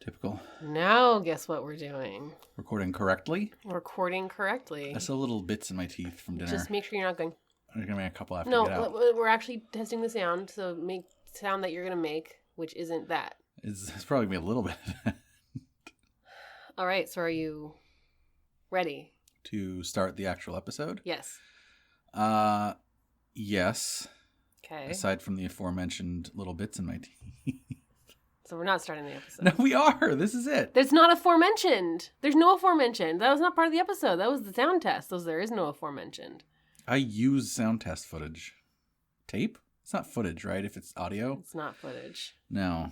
Typical. Now, guess what we're doing? Recording correctly? Recording correctly. I still have little bits in my teeth from dinner. Just make sure you're not going... I'm going to make a couple after No, to get out. we're actually testing the sound, so make sound that you're going to make, which isn't that. It's probably going to be a little bit. All right, so are you ready? To start the actual episode? Yes. Yes. Okay. Aside from the aforementioned little bits in my teeth. So we're not starting the episode. No, we are. This is it. There's not aforementioned. There's no aforementioned. That was not part of the episode. That was the sound test. There is no aforementioned. I use sound test footage. Tape? It's not footage, right? If it's audio? It's not footage. No.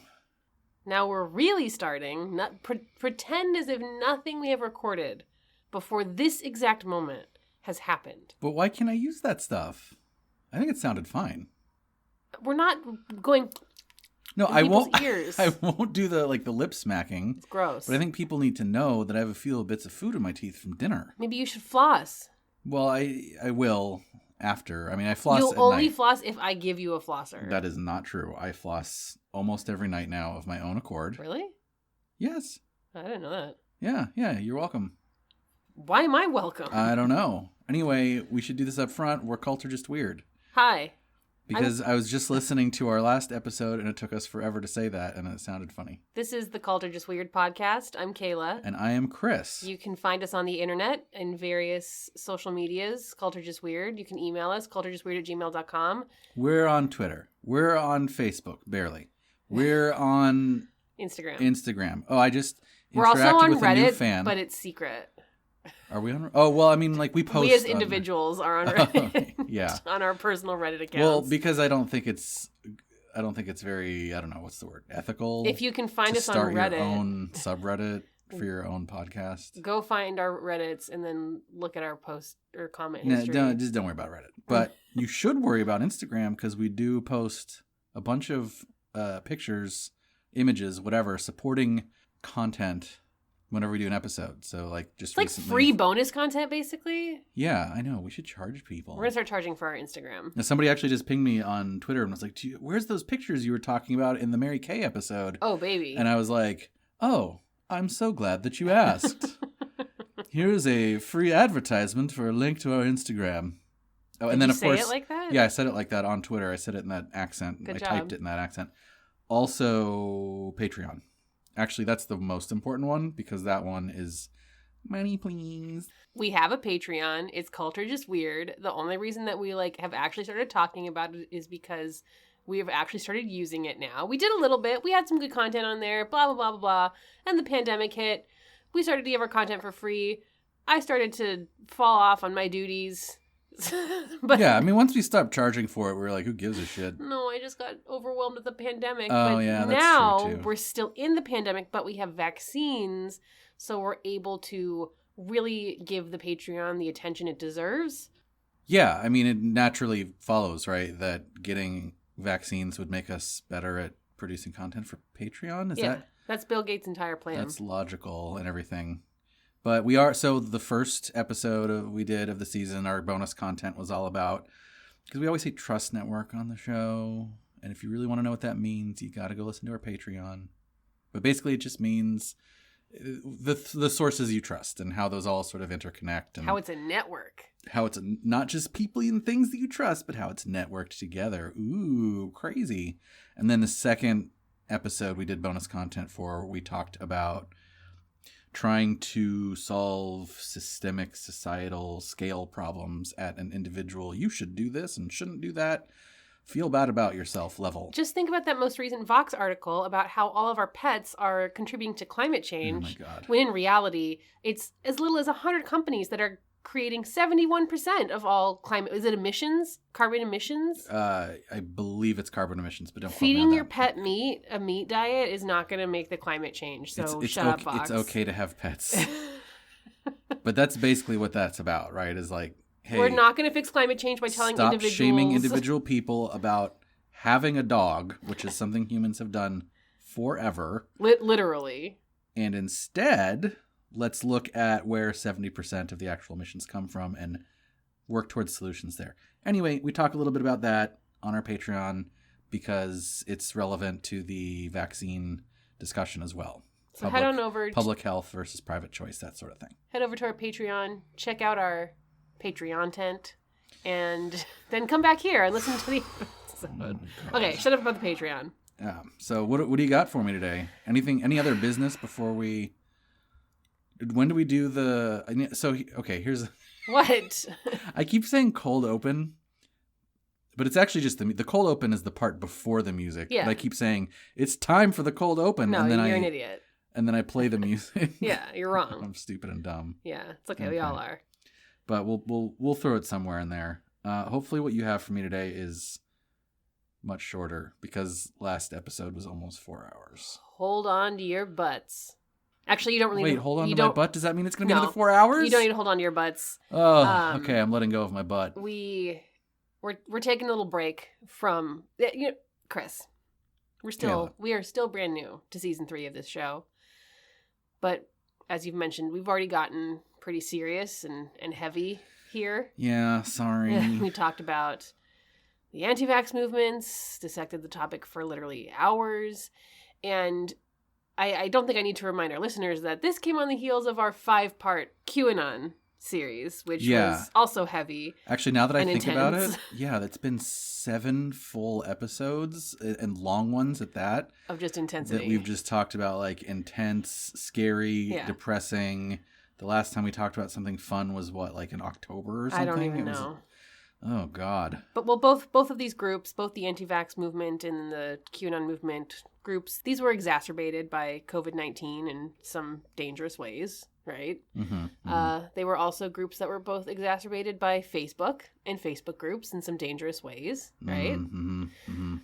Now we're really starting. Pretend as if nothing we have recorded before this exact moment has happened. But why can't I use that stuff? I think it sounded fine. We're not going... No, I won't. Ears. I won't do the lip smacking. It's gross. But I think people need to know that I have a few bits of food in my teeth from dinner. Maybe you should floss. Well, I will after. I mean, I floss. You'll at only night. floss if I give you a flosser. That is not true. I floss almost every night now of my own accord. Really? Yes. I didn't know that. Yeah. You're welcome. Why am I welcome? I don't know. Anyway, we should do this up front. We're Culture Just Weird. Hi. Because I was just listening to our last episode, and it took us forever to say that, and it sounded funny. This is the Culture Just Weird podcast. I'm Kayla. And I am Chris. You can find us on the internet in various social medias, Culture Just Weird. You can email us, culturejustweird@gmail.com. We're on Twitter. We're on Facebook, barely. We're on Instagram. Oh, I just We're also interacted on with a new Reddit, fan. but it's secret. Are we on? Oh, well, I mean, we post. We as individuals are on Reddit. Yeah. On our personal Reddit accounts. Well, because I don't think it's very, I don't know, what's the word? Ethical? If you can find us on Reddit. Reddit. Start your own subreddit for your own podcast. Go find our Reddits and then look at our post or comment No, history. don't worry about Reddit. But you should worry about Instagram because we do post a bunch of pictures, images, whatever, supporting content whenever we do an episode. So just it's recently, free bonus content, basically. Yeah, I know. We should charge people. We're going to start charging for our Instagram. Now, somebody actually just pinged me on Twitter and was like, where's those pictures you were talking about in the Mary Kay episode? Oh, baby. And I was like, oh, I'm so glad that you asked. Here's a free advertisement for a link to our Instagram. Oh, and then of course, say it like that? Yeah, I said it like that on Twitter. I said it in that accent. Good I job. typed it in that accent. Also, Patreon. Actually, that's the most important one because that one is money, please. We have a Patreon. It's Culture Just Weird. The only reason that we have actually started talking about it is because we have actually started using it now. We did a little bit. We had some good content on there, blah, blah, blah, blah, blah. And the pandemic hit. We started to give our content for free. I started to fall off on my duties. But yeah, I mean, once we stopped charging for it, we were like, who gives a shit? No, I just got overwhelmed with the pandemic. Oh, but yeah, that's now true, too. We're still in the pandemic, but we have vaccines, so we're able to really give the Patreon the attention it deserves. Yeah, I mean, it naturally follows, right, that getting vaccines would make us better at producing content for Patreon? That's Bill Gates' entire plan. That's logical and everything. But we are, so the first episode we did of the season, our bonus content was all about, because we always say Trust Network on the show. And if you really want to know what that means, you got to go listen to our Patreon. But basically it just means the sources you trust and how those all sort of interconnect. And how it's a network. How it's not just people and things that you trust, but how it's networked together. Ooh, crazy. And then the second episode we did bonus content for, we talked about trying to solve systemic societal scale problems at an individual. You should do this and shouldn't do that. Feel bad about yourself level. Just think about that most recent Vox article about how all of our pets are contributing to climate change. Oh my God. When in reality, it's as little as 100 companies that are creating 71% of all climate. Is it emissions? Carbon emissions? I believe it's carbon emissions, but don't quote me Feeding on your that. pet meat, a meat diet, is not going to make the climate change. So shut up, Vox. It's okay to have pets. But that's basically what that's about, right? Is like, hey, we're not going to fix climate change by telling stop individuals. shaming individual people about having a dog, which is something humans have done forever. Literally. And instead, let's look at where 70% of the actual emissions come from and work towards solutions there. Anyway, we talk a little bit about that on our Patreon because it's relevant to the vaccine discussion as well. So head on over. Public health versus private choice, that sort of thing. Head over to our Patreon, check out our Patreon tent, and then come back here and listen to the episode. Okay, shut up about the Patreon. So what do you got for me today? Any other business before we... When do we do the... So, okay, here's... What? I keep saying cold open, but it's actually just the cold open is the part before the music. Yeah. But I keep saying, it's time for the cold open. No, and then you're an idiot. And then I play the music. Yeah, you're wrong. I'm stupid and dumb. Yeah, it's okay. We all are. But we'll throw it somewhere in there. Hopefully what you have for me today is much shorter, because last episode was almost 4 hours. Hold on to your butts. Actually, you don't really... Wait, hold on to my butt? Does that mean it's going to be another 4 hours? You don't need to hold on to your butts. Oh, okay. I'm letting go of my butt. We're taking a little break from... Chris, we are still brand new to season 3 of this show. But as you've mentioned, we've already gotten pretty serious and heavy here. Yeah, sorry. We talked about the anti-vax movements, dissected the topic for literally hours, and I don't think I need to remind our listeners that this came on the heels of our 5-part QAnon series, which was also heavy. Actually, now that I think about it, intense. that's been 7 full episodes, and long ones at that. Of just intensity. That we've just talked about, like, intense, scary, depressing. The last time we talked about something fun was what, like in October or something? I don't even know. Oh, God. But both of these groups, both the anti-vax movement and the QAnon movement groups, these were exacerbated by COVID-19 in some dangerous ways, right? Mm-hmm. They were also groups that were both exacerbated by Facebook and Facebook groups in some dangerous ways, right? Mm-hmm. Mm-hmm.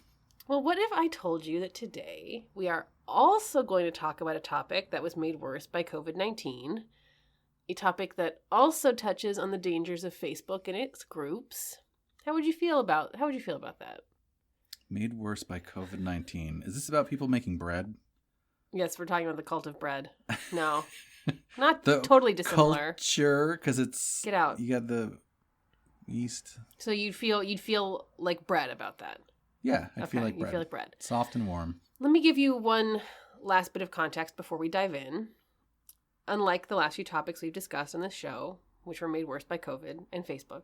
Well, what if I told you that today we are also going to talk about a topic that was made worse by COVID-19, a topic that also touches on the dangers of Facebook and its groups? How would you feel about that? Made worse by COVID-19. Is this about people making bread? Yes, we're talking about the cult of bread. No. Not totally dissimilar. Culture, because it's... Get out. You got the yeast. So you'd feel like bread about that? Yeah, I'd feel like bread. You feel like bread. Soft and warm. Let me give you one last bit of context before we dive in. Unlike the last few topics we've discussed on this show, which were made worse by COVID and Facebook,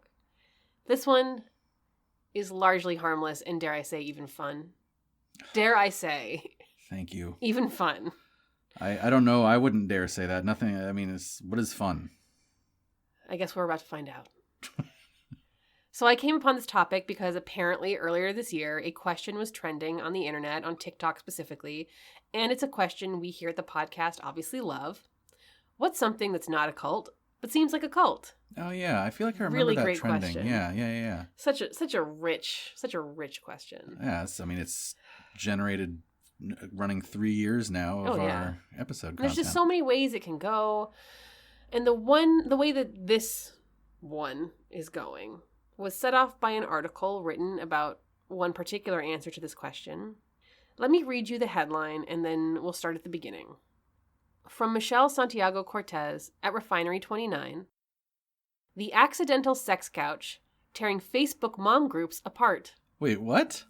this one is largely harmless and, dare I say, even fun. Dare I say. Thank you. Even fun. I don't know. I wouldn't dare say that. Nothing. I mean, what is fun? I guess we're about to find out. So I came upon this topic because apparently earlier this year, a question was trending on the internet, on TikTok specifically, and it's a question we here at the podcast obviously love. What's something that's not a cult, but seems like a cult? Oh yeah, I feel like I remember really that great trending. Question. Yeah. Such a rich question. Yeah, it's generated running 3 years now of our episode content. There's just so many ways it can go, and the way that this one is going was set off by an article written about one particular answer to this question. Let me read you the headline, and then we'll start at the beginning. From Michelle Santiago Cortez at Refinery 29, The Accidental Sex Couch, Tearing Facebook Mom Groups Apart. Wait, what?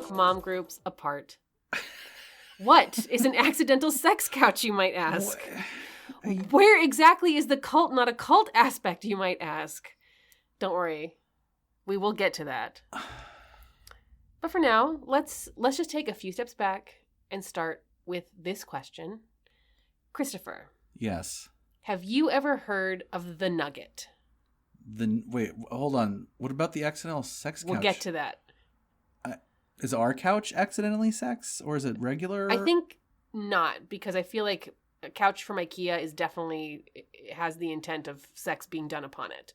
Mom groups apart. What is an accidental sex couch, you might ask? Where exactly is the cult not a cult aspect, you might ask? Don't worry. We will get to that. But for now, let's just take a few steps back and start with this question. Christopher. Yes. Have you ever heard of the Nugget? Wait, hold on. What about the accidental sex couch? We'll get to that. Is our couch accidentally sex, or is it regular? I think not, because I feel like a couch from IKEA is definitely has the intent of sex being done upon it.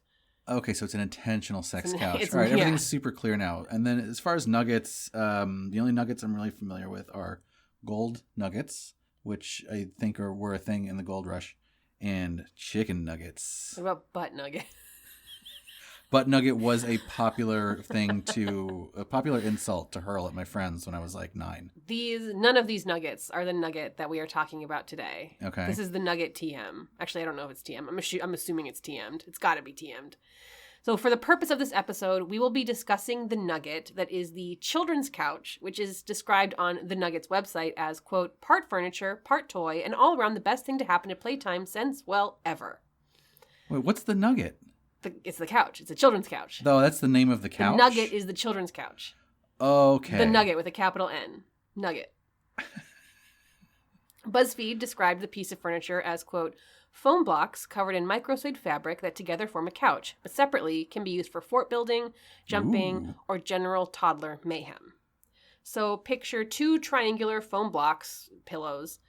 Okay, so it's an intentional sex couch. It's, All right, yeah. everything's super clear now. And then as far as nuggets, the only nuggets I'm really familiar with are gold nuggets, which I think were a thing in the gold rush, and chicken nuggets. What about butt nugget? Butt nugget was a popular a popular insult to hurl at my friends when I was like 9. None of these nuggets are the nugget that we are talking about today. Okay. This is the nugget TM. Actually, I don't know if it's TM. I'm assuming it's TM'd. It's got to be TM'd. So for the purpose of this episode, we will be discussing the nugget that is the children's couch, which is described on the Nugget's website as, quote, part furniture, part toy, and all around the best thing to happen at playtime since, well, ever. Wait, what's the nugget? It's the couch. It's a children's couch. Oh, that's the name of the couch? The nugget is the children's couch. Okay. The nugget with a capital N. Nugget. BuzzFeed described the piece of furniture as, quote, foam blocks covered in microsuede fabric that together form a couch, but separately can be used for fort building, jumping, or general toddler mayhem. So picture 2 triangular foam blocks, pillows,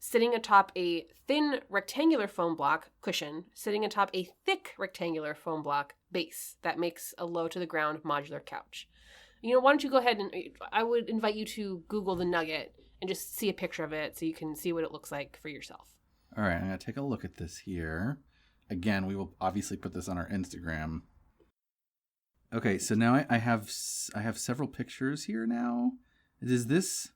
sitting atop a thin rectangular foam block cushion, sitting atop a thick rectangular foam block base that makes a low-to-the-ground modular couch. You know, why don't you go ahead and I would invite you to Google the Nugget and just see a picture of it so you can see what it looks like for yourself. All right, I'm going to take a look at this here. Again, we will obviously put this on our Instagram. Okay, so now I have several pictures here now. Is this...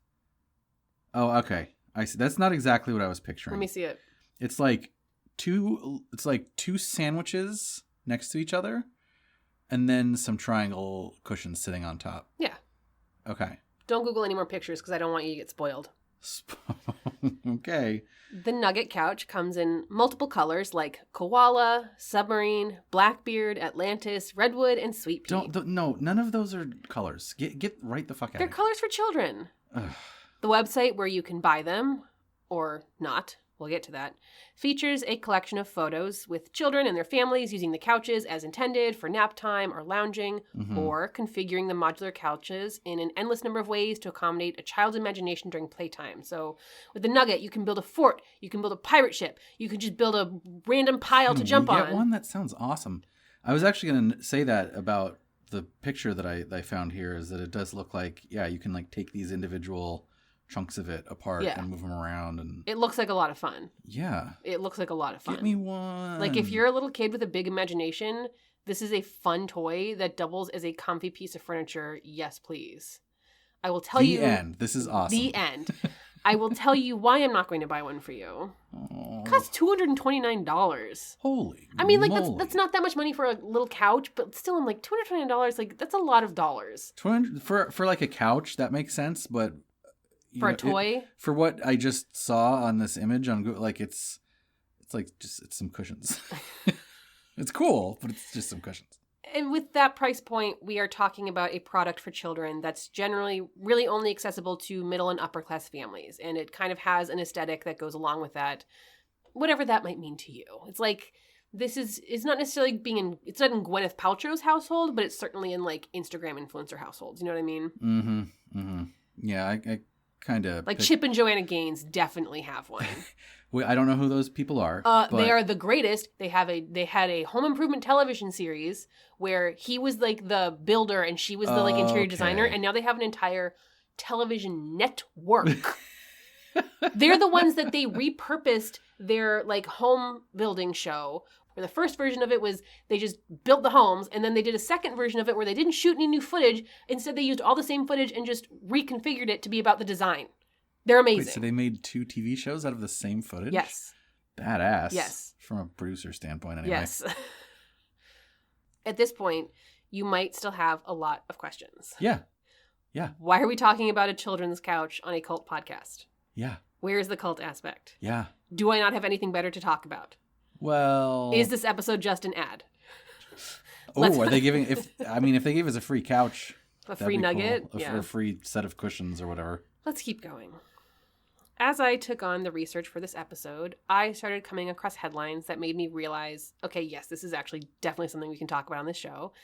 Oh, okay. I see. That's not exactly what I was picturing. Let me see it. It's like two sandwiches next to each other, and then some triangle cushions sitting on top. Yeah. Okay. Don't Google any more pictures because I don't want you to get spoiled. Okay. The Nugget couch comes in multiple colors like koala, submarine, blackbeard, Atlantis, redwood, and sweet pea. No, none of those are colors. Get right the fuck out. They're colors for children. Ugh. The website where you can buy them, or not, we'll get to that, features a collection of photos with children and their families using the couches as intended for nap time or lounging, or configuring the modular couches in an endless number of ways to accommodate a child's imagination during playtime. So with the Nugget, you can build a fort, you can build a pirate ship, you can just build a random pile to jump on. Get one? That sounds awesome. I was actually going to say that about the picture that I found here, is that it does look like, yeah, you can like take these individual chunks of it apart and move them around, and it looks like a lot of fun. Yeah, it looks like a lot of fun. Get me one. Like if you're a little kid with a big imagination, this is a fun toy that doubles as a comfy piece of furniture. Yes, please. I will tell you. The end. This is awesome. The end. I will tell you why I'm not going to buy one for you. It costs $229. Holy! I mean, like moly. that's not that much money for a little couch, but still, I'm like $229. Like that's a lot of dollars. 200 for like a couch. That makes sense, but. For a toy? For what I just saw on this image on Google, like it's some cushions. It's cool, but it's just some cushions. And with that price point, we are talking about a product for children that's generally really only accessible to middle and upper class families. And it kind of has an aesthetic that goes along with that, whatever that might mean to you. It's like, it's not necessarily it's not in Gwyneth Paltrow's household, but it's certainly in like Instagram influencer households. You know what I mean? Mm-hmm. Mm-hmm. Yeah, I kind of like Chip and Joanna Gaines definitely have one. Well, I don't know who those people are. But... They are the greatest. They had a home improvement television series where he was like the builder and she was the like interior designer, and now they have an entire television network. They're the ones that they repurposed their like home building show. Where the first version of it was they just built the homes, and then they did a second version of it where they didn't shoot any new footage. Instead, they used all the same footage and just reconfigured it to be about the design. They're amazing. Wait, so they made 2 TV shows out of the same footage? Yes. Badass. Yes. From a producer standpoint, anyway. Yes. At this point, you might still have a lot of questions. Yeah. Yeah. Why are we talking about a children's couch on a cult podcast? Yeah. Where's the cult aspect? Yeah. Do I not have anything better to talk about? Well, is this episode just an ad? Are they giving? If they gave us a free couch, a free nugget, cool. Or a free set of cushions or whatever. Let's keep going. As I took on the research for this episode, I started coming across headlines that made me realize, okay, yes, this is actually definitely something we can talk about on this show.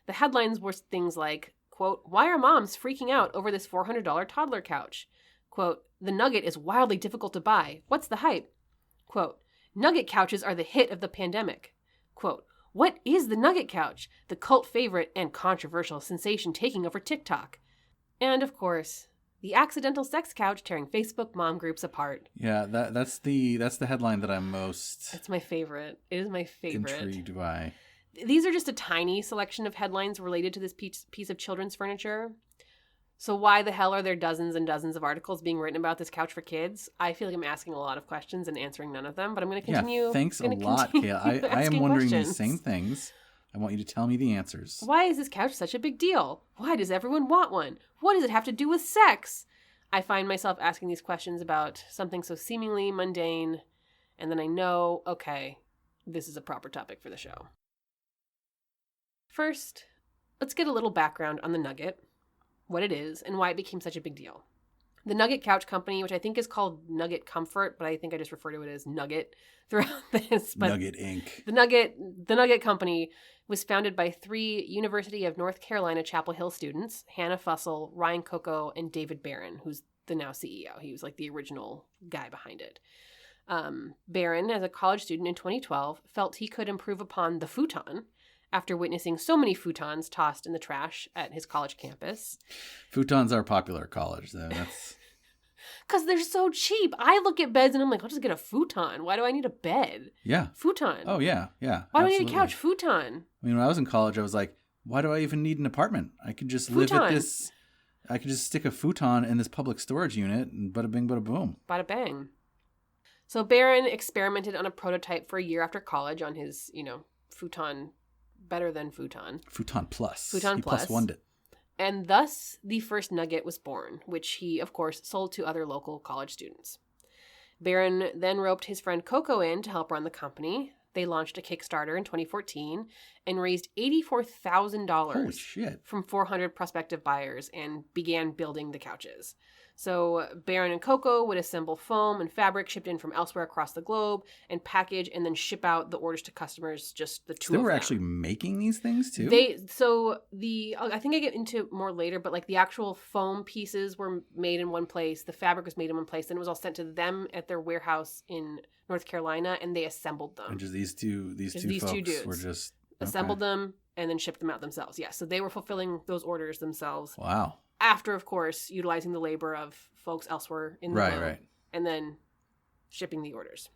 The headlines were things like, quote, "Why are moms freaking out over this $400 toddler couch?" Quote, "The Nugget is wildly difficult to buy. What's the hype?" Quote, "Nugget couches are the hit of the pandemic." Quote, What is the Nugget couch? The cult favorite and controversial sensation taking over TikTok. And, of course, the accidental sex couch tearing Facebook mom groups apart. Yeah, that's the headline that I'm most... It's my favorite. It is my favorite. Intrigued by. These are just a tiny selection of headlines related to this piece of children's furniture. So why the hell are there dozens and dozens of articles being written about this couch for kids? I feel like I'm asking a lot of questions and answering none of them, but I'm going to continue. Yeah, thanks a lot, Kayla. I am wondering these same things. I want you to tell me the answers. Why is this couch such a big deal? Why does everyone want one? What does it have to do with sex? I find myself asking these questions about something so seemingly mundane, and then I know, okay, this is a proper topic for the show. First, let's get a little background on the Nugget, what it is, and why it became such a big deal. The Nugget Couch Company, which I think is called Nugget Comfort, but I think I just refer to it as Nugget throughout this. But Nugget Inc. The Nugget Company was founded by 3 University of North Carolina Chapel Hill students, Hannah Fussell, Ryan Coco, and David Barron, who's the now CEO. He was like the original guy behind it. Barron, as a college student in 2012, felt he could improve upon the futon after witnessing so many futons tossed in the trash at his college campus. Futons are popular at college, though. That's... Because they're so cheap. I look at beds and I'm like, I'll just get a futon. Why do I need a bed? Yeah. Futon. Oh, yeah. Yeah. Why do I need a couch? Futon. I mean, when I was in college, I was like, why do I even need an apartment? I could just live at this... I could just stick a futon in this public storage unit and bada bing, bada boom. Bada bang. So Barron experimented on a prototype for a year after college on his, futon, better than futon. Futon Plus. Futon he Plus. Plus one it. And thus the first Nugget was born, which he, of course, sold to other local college students. Barron then roped his friend Coco in to help run the company. They launched a Kickstarter in 2014 and raised $84,000 from 400 prospective buyers and began building the couches. So Barron and Coco would assemble foam and fabric shipped in from elsewhere across the globe and package and then ship out the orders to customers, just the two of them. They were actually making these things too? I think I get into more later, but like the actual foam pieces were made in one place, the fabric was made in one place, then it was all sent to them at their warehouse in North Carolina, and they assembled them. And just these two folks were just... Assembled them and then shipped them out themselves. Yeah, so they were fulfilling those orders themselves. Wow. After, of course, utilizing the labor of folks elsewhere in the globe. Right. And then shipping the orders.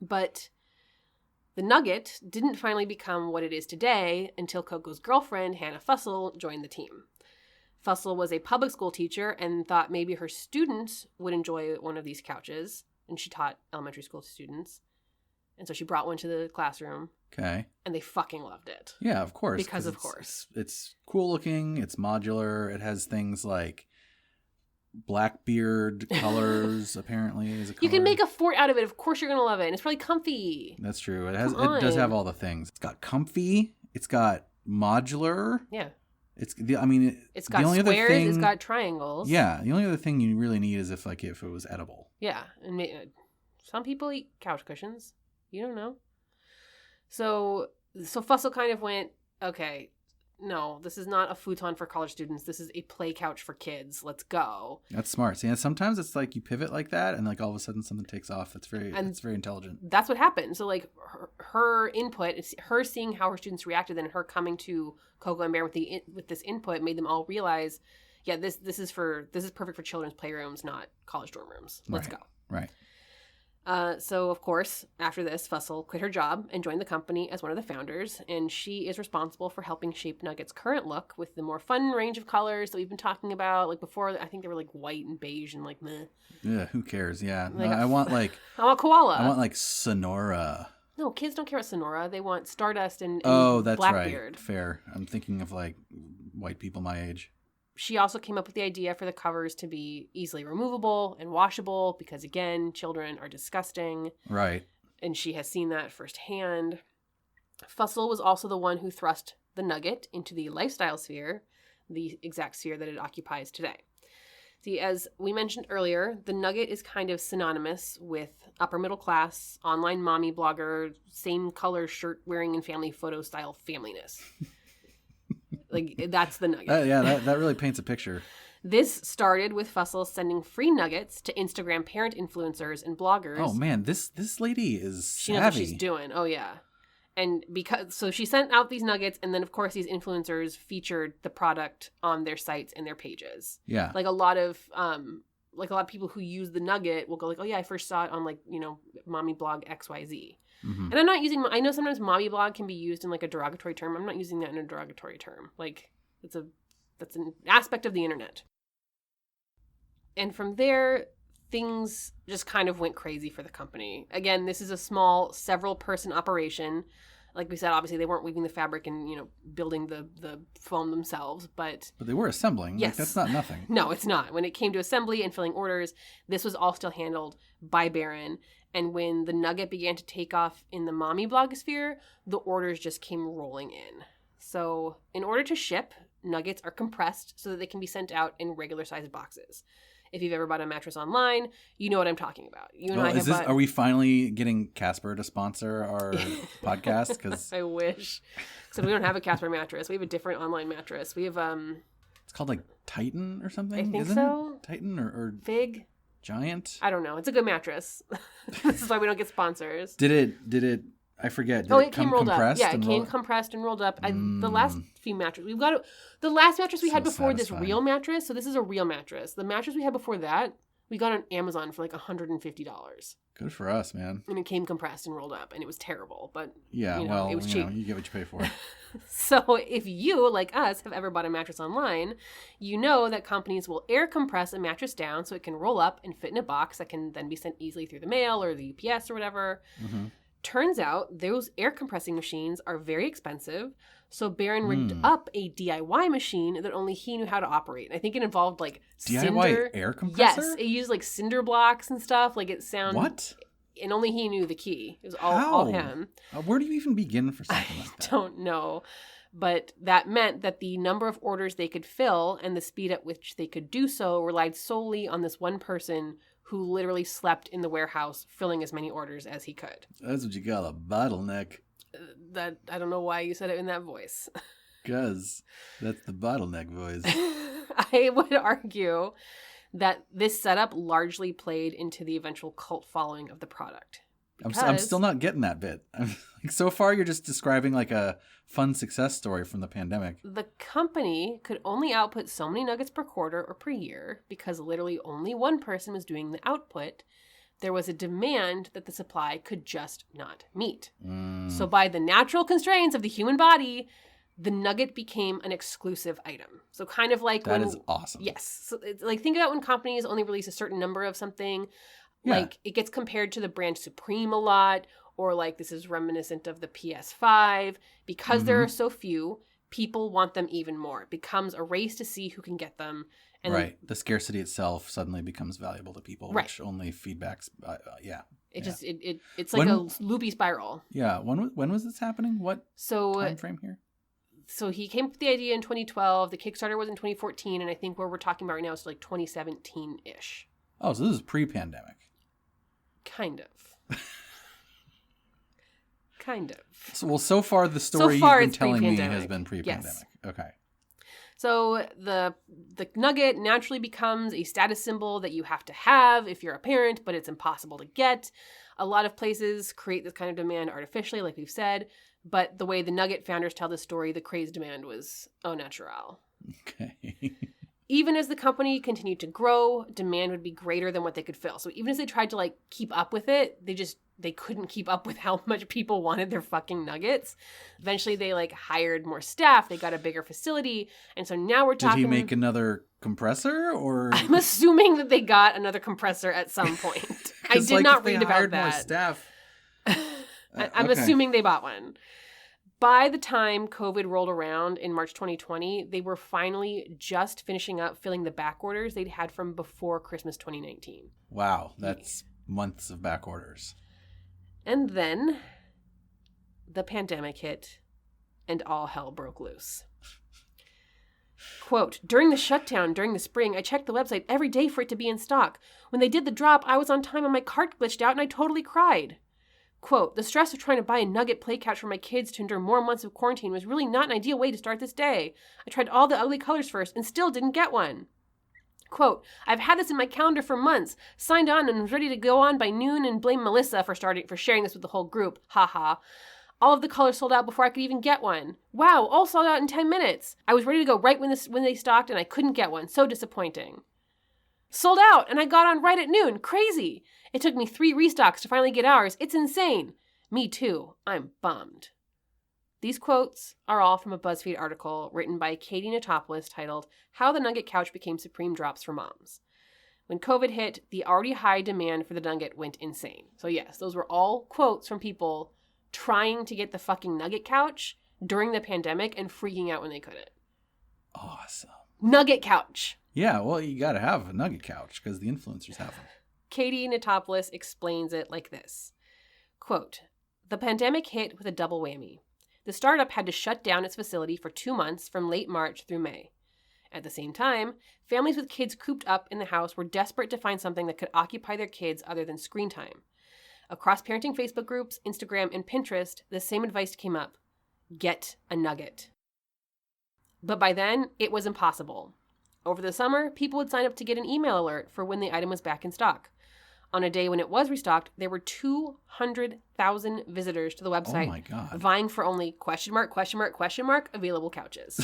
But the Nugget didn't finally become what it is today until Coco's girlfriend, Hannah Fussell, joined the team. Fussell was a public school teacher and thought maybe her students would enjoy one of these couches. And she taught elementary school students. And so she brought one to the classroom. Okay. And they fucking loved it. Yeah, of course. Because of course. It's cool looking. It's modular. It has things like Blackbeard colors, apparently. Is a color. You can make a fort out of it. Of course you're going to love it. And it's probably comfy. That's true. It does have all the things. It's got comfy. It's got modular. Yeah. It's got the only squares, it's got triangles. Yeah. The only other thing you really need is if it was edible. Yeah. And some people eat couch cushions. You don't know. So Fussell kind of went, okay, no, this is not a futon for college students. This is a play couch for kids. Let's go. That's smart. See, sometimes it's like you pivot like that and like all of a sudden something takes off. It's very intelligent. That's what happened. So like her input, it's her seeing how her students reacted and her coming to Coco and Bear with this input made them all realize, yeah, this is perfect for children's playrooms, not college dorm rooms. Let's go. Right. So, of course, after this, Fussell quit her job and joined the company as one of the founders, and she is responsible for helping shape Nugget's current look with the more fun range of colors that we've been talking about. Like before, I think they were like white and beige and like meh. Yeah, who cares? Yeah, like I want koala. I want like Sonora. No, kids don't care about Sonora. They want Stardust and that's Blackbeard. Right. Fair. I'm thinking of like white people my age. She also came up with the idea for the covers to be easily removable and washable because, again, children are disgusting. Right. And she has seen that firsthand. Fussell was also the one who thrust the Nugget into the lifestyle sphere, the exact sphere that it occupies today. See, as we mentioned earlier, the Nugget is kind of synonymous with upper middle class, online mommy blogger, same color shirt wearing and family photo style familyness. Like, that's the Nugget. That really paints a picture. This started with Fussell sending free nuggets to Instagram parent influencers and bloggers. Oh, man, this lady is savvy. She knows what she's doing. Oh, yeah. And so she sent out these nuggets, and then of course these influencers featured the product on their sites and their pages. Yeah. Like a lot of people who use the nugget will go like, oh yeah, I first saw it on like, mommy blog XYZ. Mm-hmm. And I'm not using, I know sometimes mommy blog can be used in like a derogatory term. I'm not using that in a derogatory term. Like that's an aspect of the internet. And from there, things just kind of went crazy for the company. Again, this is a small, several-person operation. Like we said, obviously they weren't weaving the fabric and, building the foam themselves, but they were assembling. Yes. Like, that's not nothing. No, it's not. When it came to assembly and filling orders, this was all still handled by Baron. And when the Nugget began to take off in the mommy blogosphere, the orders just came rolling in. So in order to ship, nuggets are compressed so that they can be sent out in regular-sized boxes. If you've ever bought a mattress online, you know what I'm talking about. Are we finally getting Casper to sponsor our podcast? Because I wish. So we don't have a Casper mattress. We have a different online mattress. We have it's called like Titan or something. I think isn't so. It? Titan or Fig. Giant. I don't know. It's a good mattress. This is why we don't get sponsors. Did it? I forget. It came rolled up. Yeah, it came compressed and rolled up. The last few mattresses the last mattress we had before satisfying. this real mattress. So this is a real mattress. The mattress we had before that, we got on Amazon for like $150. Good for us, man. And it came compressed and rolled up, and it was terrible. But yeah, it was cheap. You get what you pay for. So if you, like us, have ever bought a mattress online, you know that companies will air compress a mattress down so it can roll up and fit in a box that can then be sent easily through the mail or the UPS or whatever. Mm-hmm. Turns out those air compressing machines are very expensive. So rigged up a DIY machine that only he knew how to operate. I think it involved like DIY air compressor? Yes, it used like cinder blocks and stuff. Like it sounded... What? And only he knew the key. It was all him. Where do you even begin for something like that? I don't know. But that meant that the number of orders they could fill and the speed at which they could do so relied solely on this one person who literally slept in the warehouse filling as many orders as he could. That's what you call a bottleneck. That I don't know why you said it in that voice. Because that's the bottleneck voice. I would argue that this setup largely played into the eventual cult following of the product. I'm still not getting that bit. So far, you're just describing like a fun success story from the pandemic. The company could only output so many nuggets per quarter or per year because literally only one person was doing the output. There was a demand that the supply could just not meet. So by the natural constraints of the human body, the nugget became an exclusive item. So kind of like that is awesome. Yes. So it's like think about when companies only release a certain number of something. Yeah. Like it gets compared to the brand Supreme a lot, or like this is reminiscent of the PS5. Because there are so few, people want them even more. It becomes a race to see who can get them. And right. The scarcity itself suddenly becomes valuable to people, which only feedbacks. It's like a loopy spiral. Yeah. When was this happening? What time frame here? So he came up with the idea in 2012. The Kickstarter was in 2014. And I think where we're talking about right now is like 2017-ish. Oh, so this is pre-pandemic. Kind of. Kind of. So far the story you've been telling me has been pre-pandemic. Yes. Okay. So the nugget naturally becomes a status symbol that you have to have if you're a parent, but it's impossible to get. A lot of places create this kind of demand artificially, like we've said. But the way the Nugget founders tell the story, the crazed demand was au naturel. Okay. Even as the company continued to grow, demand would be greater than what they could fill. So even as they tried to like keep up with it, they couldn't keep up with how much people wanted their fucking nuggets. Eventually they like hired more staff, they got a bigger facility, and so now we're talking... Did he make another compressor or... I'm assuming that they got another compressor at some point. I did not read about that. More staff. I'm assuming they bought one. By the time COVID rolled around in March 2020, they were finally just finishing up filling the back orders they'd had from before Christmas 2019. Wow, that's months of back orders. And then the pandemic hit and all hell broke loose. Quote, during the shutdown during the spring, I checked the website every day for it to be in stock. When they did the drop, I was on time and my cart glitched out and I totally cried. Quote, the stress of trying to buy a Nugget play couch for my kids to endure more months of quarantine was really not an ideal way to start this day. I tried all the ugly colors first and still didn't get one. Quote, I've had this in my calendar for months, signed on and was ready to go on by noon and blame Melissa for sharing this with the whole group. Ha ha. All of the colors sold out before I could even get one. Wow, all sold out in 10 minutes. I was ready to go right when they stocked and I couldn't get one. So disappointing. Sold out and I got on right at noon. Crazy. It took me 3 restocks to finally get ours. It's insane. Me too. I'm bummed. These quotes are all from a BuzzFeed article written by Katie Natopoulos titled, How the Nugget Couch Became Supreme Drops for Moms. When COVID hit, the already high demand for the Nugget went insane. So yes, those were all quotes from people trying to get the fucking Nugget couch during the pandemic and freaking out when they couldn't. Awesome. Nugget couch. Yeah, well, you got to have a Nugget couch because the influencers have them. Katie Natopoulos explains it like this. Quote, the pandemic hit with a double whammy. The startup had to shut down its facility for 2 months from late March through May. At the same time, families with kids cooped up in the house were desperate to find something that could occupy their kids other than screen time. Across parenting Facebook groups, Instagram, and Pinterest, the same advice came up. Get a Nugget. But by then, it was impossible. Over the summer, people would sign up to get an email alert for when the item was back in stock. On a day when it was restocked, there were 200,000 visitors to the website, oh my God, vying for only available couches.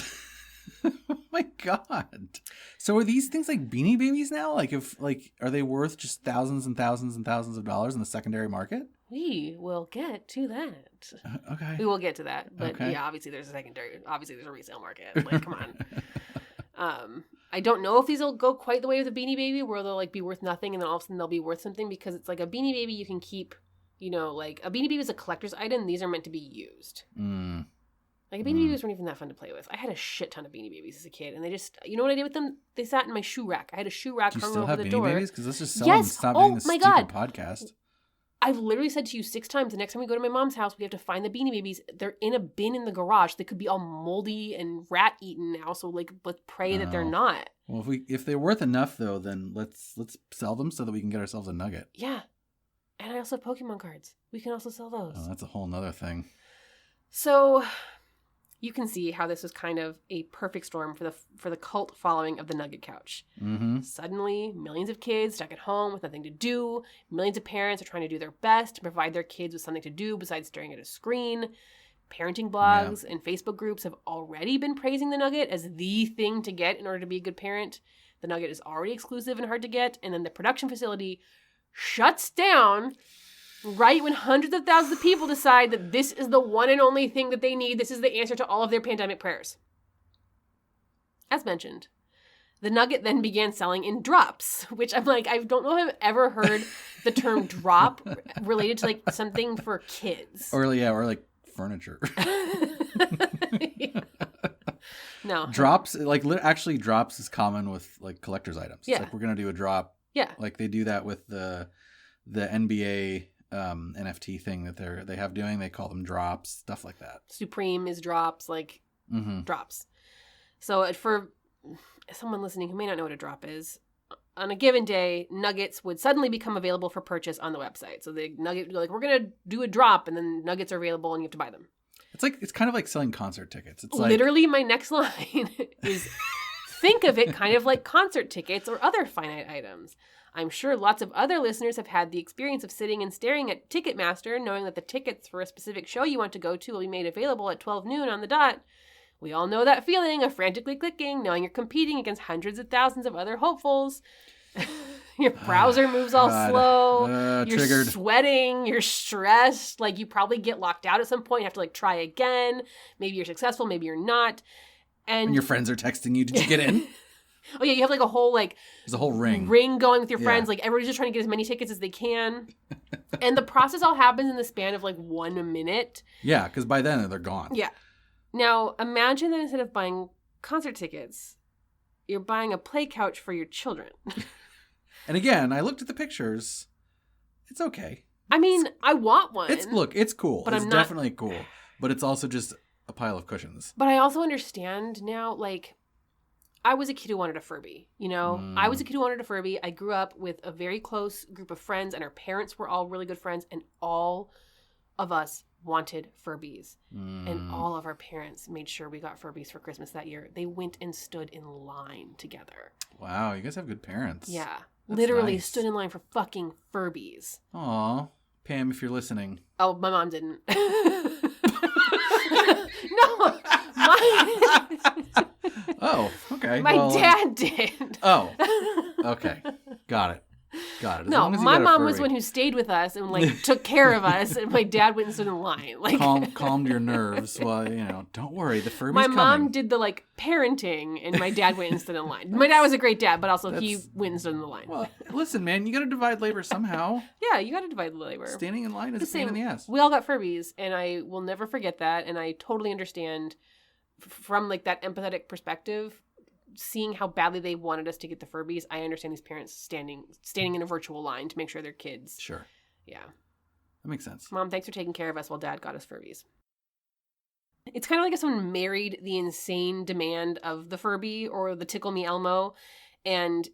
Oh my God. So are these things like Beanie Babies now? Are they worth just thousands and thousands and thousands of dollars in the secondary market? We will get to that. Okay. We will get to that. But okay. Yeah, obviously there's a resale market. Like, come on. I don't know if these will go quite the way with a Beanie Baby where they'll like be worth nothing and then all of a sudden they'll be worth something, because it's like a Beanie Baby you can keep, like a Beanie Baby is a collector's item. These are meant to be used. Like Beanie Babies weren't even that fun to play with. I had a shit ton of Beanie Babies as a kid, and they just, you know what I did with them? They sat in my shoe rack. I had a shoe rack hung over the door. Do you still have Beanie Babies? Because let's just sell them and stop doing this stupid podcast. I've literally said to you 6 times, the next time we go to my mom's house, we have to find the Beanie Babies. They're in a bin in the garage. They could be all moldy and rat-eaten now, so like let's pray that they're not. Well, if they're worth enough though, then let's sell them so that we can get ourselves a Nugget. Yeah. And I also have Pokemon cards. We can also sell those. Oh, that's a whole nother thing. So you can see how this was kind of a perfect storm for the cult following of the Nugget couch. Mm-hmm. Suddenly, millions of kids stuck at home with nothing to do. Millions of parents are trying to do their best to provide their kids with something to do besides staring at a screen. Parenting blogs and Facebook groups have already been praising the Nugget as the thing to get in order to be a good parent. The Nugget is already exclusive and hard to get, and then the production facility shuts down right when hundreds of thousands of people decide that this is the one and only thing that they need. This is the answer to all of their pandemic prayers. As mentioned, the Nugget then began selling in drops, which I'm like, I don't know if I've ever heard the term drop related to like something for kids. Or like furniture. Yeah. No. Drops, actually drops is common with like collector's items. Yeah. It's like we're going to do a drop. Yeah. Like they do that with the NBA NFT thing that they have doing. They call them drops, stuff like that. Supreme is drops, drops. So for someone listening who may not know what a drop is, on a given day, Nuggets would suddenly become available for purchase on the website. So the Nugget would be like, we're going to do a drop, and then Nuggets are available and you have to buy them. It's kind of like selling concert tickets. It's literally my next line is think of it kind of like concert tickets or other finite items. I'm sure lots of other listeners have had the experience of sitting and staring at Ticketmaster, knowing that the tickets for a specific show you want to go to will be made available at 12 noon on the dot. We all know that feeling of frantically clicking, knowing you're competing against hundreds of thousands of other hopefuls. Your browser moves all slow. You're triggered. Sweating. You're stressed. Like you probably get locked out at some point. You have to like try again. Maybe you're successful. Maybe you're not. And your friends are texting you. Did you get in? Oh yeah, you have like a whole there's a whole ring going with your friends. Like everybody's just trying to get as many tickets as they can. And the process all happens in the span of like 1 minute. Yeah, because by then they're gone. Yeah. Now imagine that instead of buying concert tickets, you're buying a play couch for your children. And again, I looked at the pictures. It's okay. I mean, I want one. It's cool. But it's definitely cool. But it's also just a pile of cushions. But I also understand now, like, I was a kid who wanted a Furby, I was a kid who wanted a Furby. I grew up with a very close group of friends, and our parents were all really good friends, and all of us wanted Furbies. And all of our parents made sure we got Furbies for Christmas that year. They went and stood in line together. Wow, you guys have good parents. Yeah. That's literally nice. Stood in line for fucking Furbies. Aw. Pam, if you're listening. Oh, my mom didn't. No, Oh, okay. my dad did. Oh, okay. Got it. As No, long as you my got a mom was furry. one who stayed with us and like took care of us, and my dad went and stood in line. Like Calmed your nerves. Well, don't worry. The Furby's my coming. mom did the like parenting, and my dad went and stood in line. My dad was a great dad, but also he went and stood in the line. Well, listen, man, you got to divide labor somehow. Yeah, you got to divide the labor. Standing in line is a pain in the ass. We all got Furbies, and I will never forget that. And I totally understand from like that empathetic perspective. Seeing how badly they wanted us to get the Furbies, I understand these parents standing in a virtual line to make sure their kids. Sure. Yeah. That makes sense. Mom, thanks for taking care of us while Dad got us Furbies. It's kind of like if someone married the insane demand of the Furby or the Tickle Me Elmo and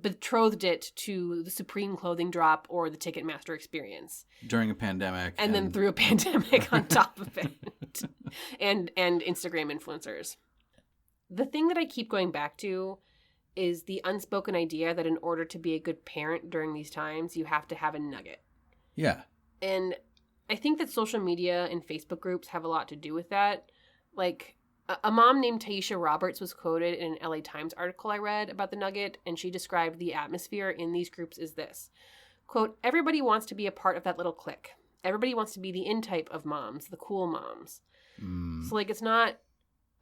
betrothed it to the Supreme clothing drop or the Ticketmaster experience. During a pandemic. And then threw a pandemic on top of it. and Instagram influencers. The thing that I keep going back to is the unspoken idea that in order to be a good parent during these times, you have to have a nugget. Yeah. And I think that social media and Facebook groups have a lot to do with that. Like, a mom named Taisha Roberts was quoted in an LA Times article I read about the nugget, and she described the atmosphere in these groups as this. Quote, everybody wants to be a part of that little clique. Everybody wants to be the in-type of moms, the cool moms. So, like, it's not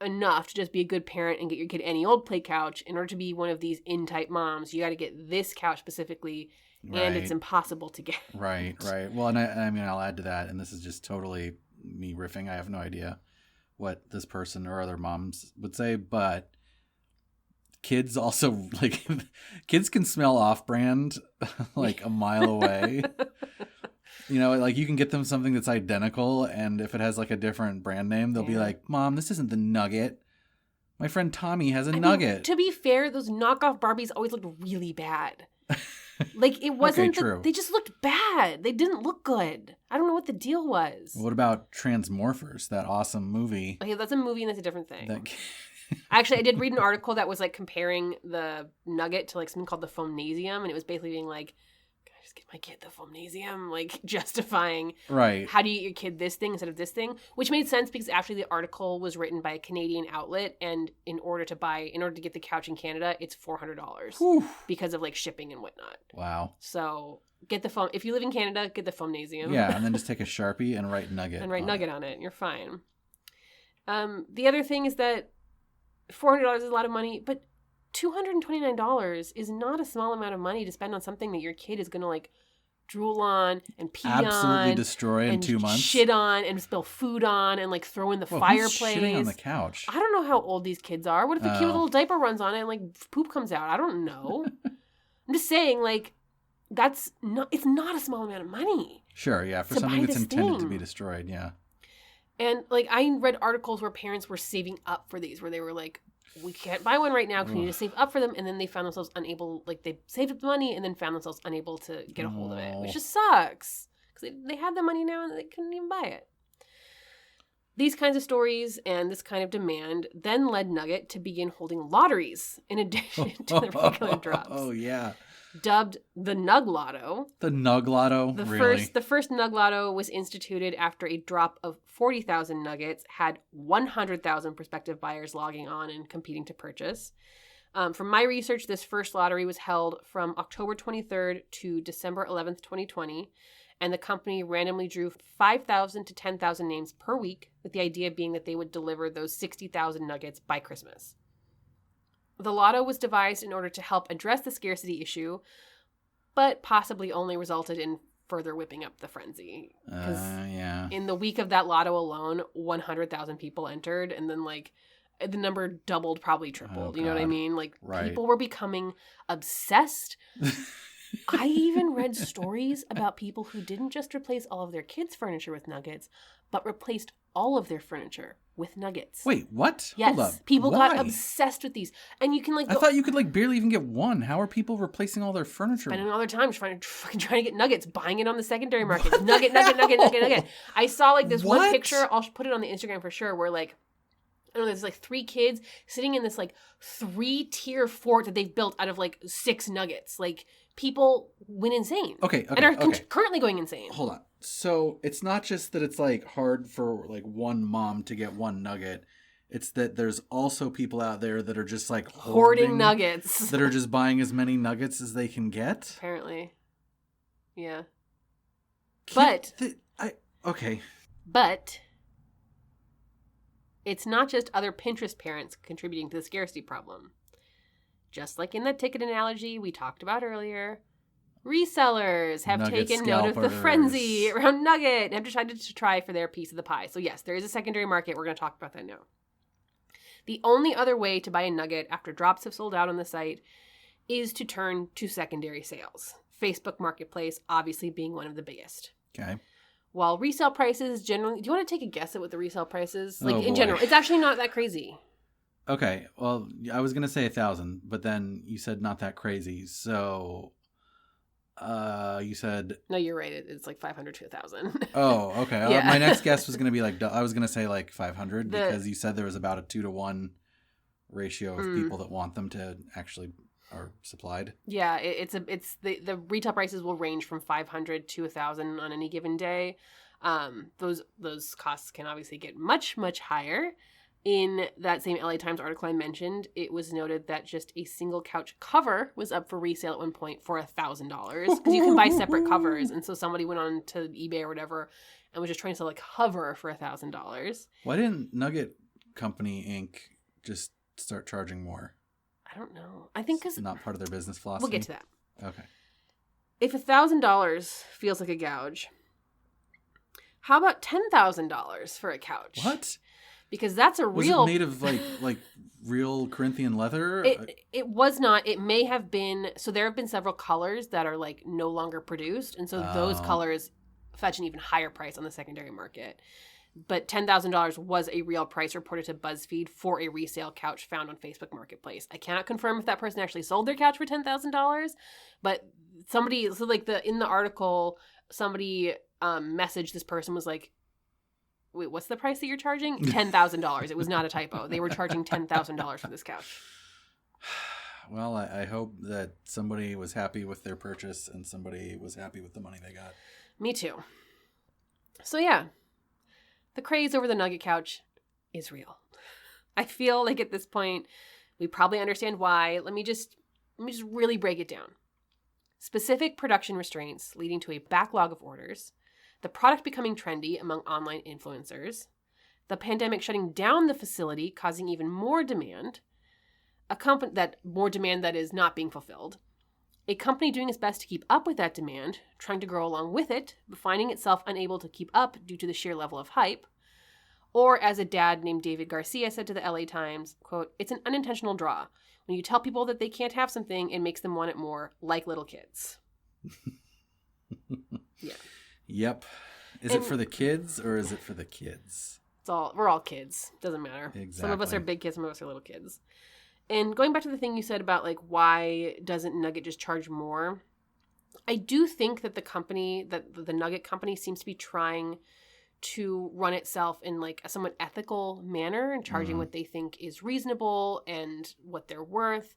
enough to just be a good parent and get your kid any old play couch. In order to be one of these in-type moms, you got to get this couch specifically, and it's impossible to get. Right. Well, and I mean, I'll add to that, and this is just totally me riffing. I have no idea what this person or other moms would say, but kids also, like, kids can smell off-brand like a mile away. Like you can get them something that's identical, and if it has like a different brand name, they'll be like, Mom, this isn't the Nugget. My friend Tommy has a Nugget. Mean, to be fair, those knockoff Barbies always looked really bad. Like, it wasn't true. They just looked bad. They didn't look good. I don't know what the deal was. What about Transmorphers, that awesome movie? Okay, that's a movie and that's a different thing. Actually, I did read an article that was like comparing the Nugget to like something called the Phonasium, and it was basically being like, just give my kid the Phonasium, like justifying how do you get your kid this thing instead of this thing, which made sense because actually the article was written by a Canadian outlet, and in order to get the couch in Canada, it's $400 because of like shipping and whatnot. Wow. So get the phone. If you live in Canada, get the Phonasium. Yeah, and then just take a Sharpie and write Nugget. On it. You're fine. The other thing is that $400 is a lot of money, but $229 is not a small amount of money to spend on something that your kid is going to like drool on and pee on. Absolutely destroy in 2 months. Shit on and spill food on and like throw in the fireplace. Who's shitting on the couch? I don't know how old these kids are. What if the kid with a little diaper runs on it and like poop comes out? I don't know. I'm just saying, like, it's not a small amount of money. Sure, yeah. For something that's intended to be destroyed, yeah. And like I read articles where parents were saving up for these, where they were like, we can't buy one right now because we need to save up for them. And then they found themselves unable, like they saved up the money and then found themselves unable to get a hold of it, which just sucks because they had the money now and they couldn't even buy it. These kinds of stories and this kind of demand then led Nugget to begin holding lotteries in addition to the regular drops. Oh, yeah. Dubbed the Nug Lotto. The Nug Lotto? The really? first Nug Lotto was instituted after a drop of 40,000 nuggets had 100,000 prospective buyers logging on and competing to purchase. From my research, this first lottery was held from October 23rd to December 11th, 2020, and the company randomly drew 5,000 to 10,000 names per week, with the idea being that they would deliver those 60,000 nuggets by Christmas. The lotto was devised in order to help address the scarcity issue, but possibly only resulted in further whipping up the frenzy. Yeah. In the week of that lotto alone, 100,000 people entered, and then like the number doubled, probably tripled. You know what I mean? Like people were becoming obsessed. I even read stories about people who didn't just replace all of their kids' furniture with nuggets, but replaced all of their furniture with nuggets. Wait, what? Yes. Hold up. People Why? got obsessed with these. And you can like I thought you could like barely even get one. How are people replacing all their furniture? Spending all their time trying to get nuggets, buying it on the secondary market. Nugget. I saw like this one picture, I'll put it on the Instagram for sure, where like don't know, there's like 3 kids sitting in this like 3-tier fort that they've built out of like 6 nuggets. Like people went insane. Okay. And are currently going insane. Hold on. So it's not just that it's like hard for like one mom to get one nugget. It's that there's also people out there that are just like hoarding nuggets. That are just buying as many nuggets as they can get. Apparently. Yeah. Okay. But it's not just other Pinterest parents contributing to the scarcity problem. Just like in the ticket analogy we talked about earlier, resellers have taken note of the frenzy around Nugget and have decided to try for their piece of the pie. So yes, there is a secondary market. We're going to talk about that now. The only other way to buy a Nugget after drops have sold out on the site is to turn to secondary sales. Facebook Marketplace obviously being one of the biggest. Okay. While resale prices generally... Do you want to take a guess at what the resale price is? Like, in boy. general, it's actually not that crazy. Okay. Well, I was going to say 1,000, but then you said not that crazy. So, you said... No, you're right. It's like 500 to 1,000. Oh, okay. Yeah. My next guess was going to be like... I was going to say like 500 because you said there was about a 2-to-1 ratio of people that want them to actually... are supplied. Yeah, it's the retail prices will range from 500 to 1,000 on any given day. Those costs can obviously get much higher. In that same LA Times article I mentioned, it was noted that just a single couch cover was up for resale at one point for $1,000 because you can buy separate covers, and so somebody went on to eBay or whatever and was just trying to sell a cover for $1,000. Why didn't Nugget Company Inc. just start charging more? I don't know. I think because... It's not part of their business philosophy. We'll get to that. Okay. If $1,000 feels like a gouge, how about $10,000 for a couch? What? Because that's a real... Was it made of like real Corinthian leather? It was not. It may have been... So there have been several colors that are like no longer produced. And so those colors fetch an even higher price on the secondary market. But $10,000 was a real price reported to BuzzFeed for a resale couch found on Facebook Marketplace. I cannot confirm if that person actually sold their couch for $10,000, but somebody, so like in the article, somebody messaged this person, was like, wait, what's the price that you're charging? $10,000. It was not a typo. They were charging $10,000 for this couch. Well, I hope that somebody was happy with their purchase and somebody was happy with the money they got. Me too. So yeah. The craze over the Nugget couch is real. I feel like at this point, we probably understand why. Let me just really break it down. Specific production restraints leading to a backlog of orders, the product becoming trendy among online influencers, the pandemic shutting down the facility, causing even more demand, more demand that is not being fulfilled, a company doing its best to keep up with that demand, trying to grow along with it, but finding itself unable to keep up due to the sheer level of hype. Or as a dad named David Garcia said to the LA Times, quote, "It's an unintentional draw. When you tell people that they can't have something, it makes them want it more, like little kids." Yeah. Yep. Is it for the kids or is it for the kids? We're all kids. Doesn't matter. Exactly. Some of us are big kids, some of us are little kids. And going back to the thing you said about like why doesn't Nugget just charge more? I do think that the Nugget company seems to be trying to run itself in like a somewhat ethical manner and charging what they think is reasonable and what they're worth.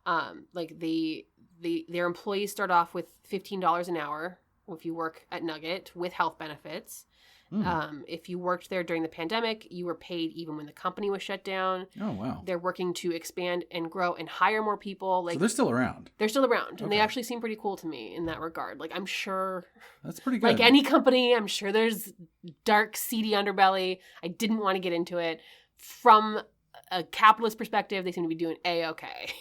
Like their employees start off with $15 an hour if you work at Nugget with health benefits. If you worked there during the pandemic, you were paid even when the company was shut down. Oh, wow. They're working to expand and grow and hire more people. Like, so they're still around. They're still around. And they actually seem pretty cool to me in that regard. Like, I'm sure... That's pretty good. Like any company, I'm sure there's dark, seedy underbelly. I didn't want to get into it. From a capitalist perspective, they seem to be doing A-okay.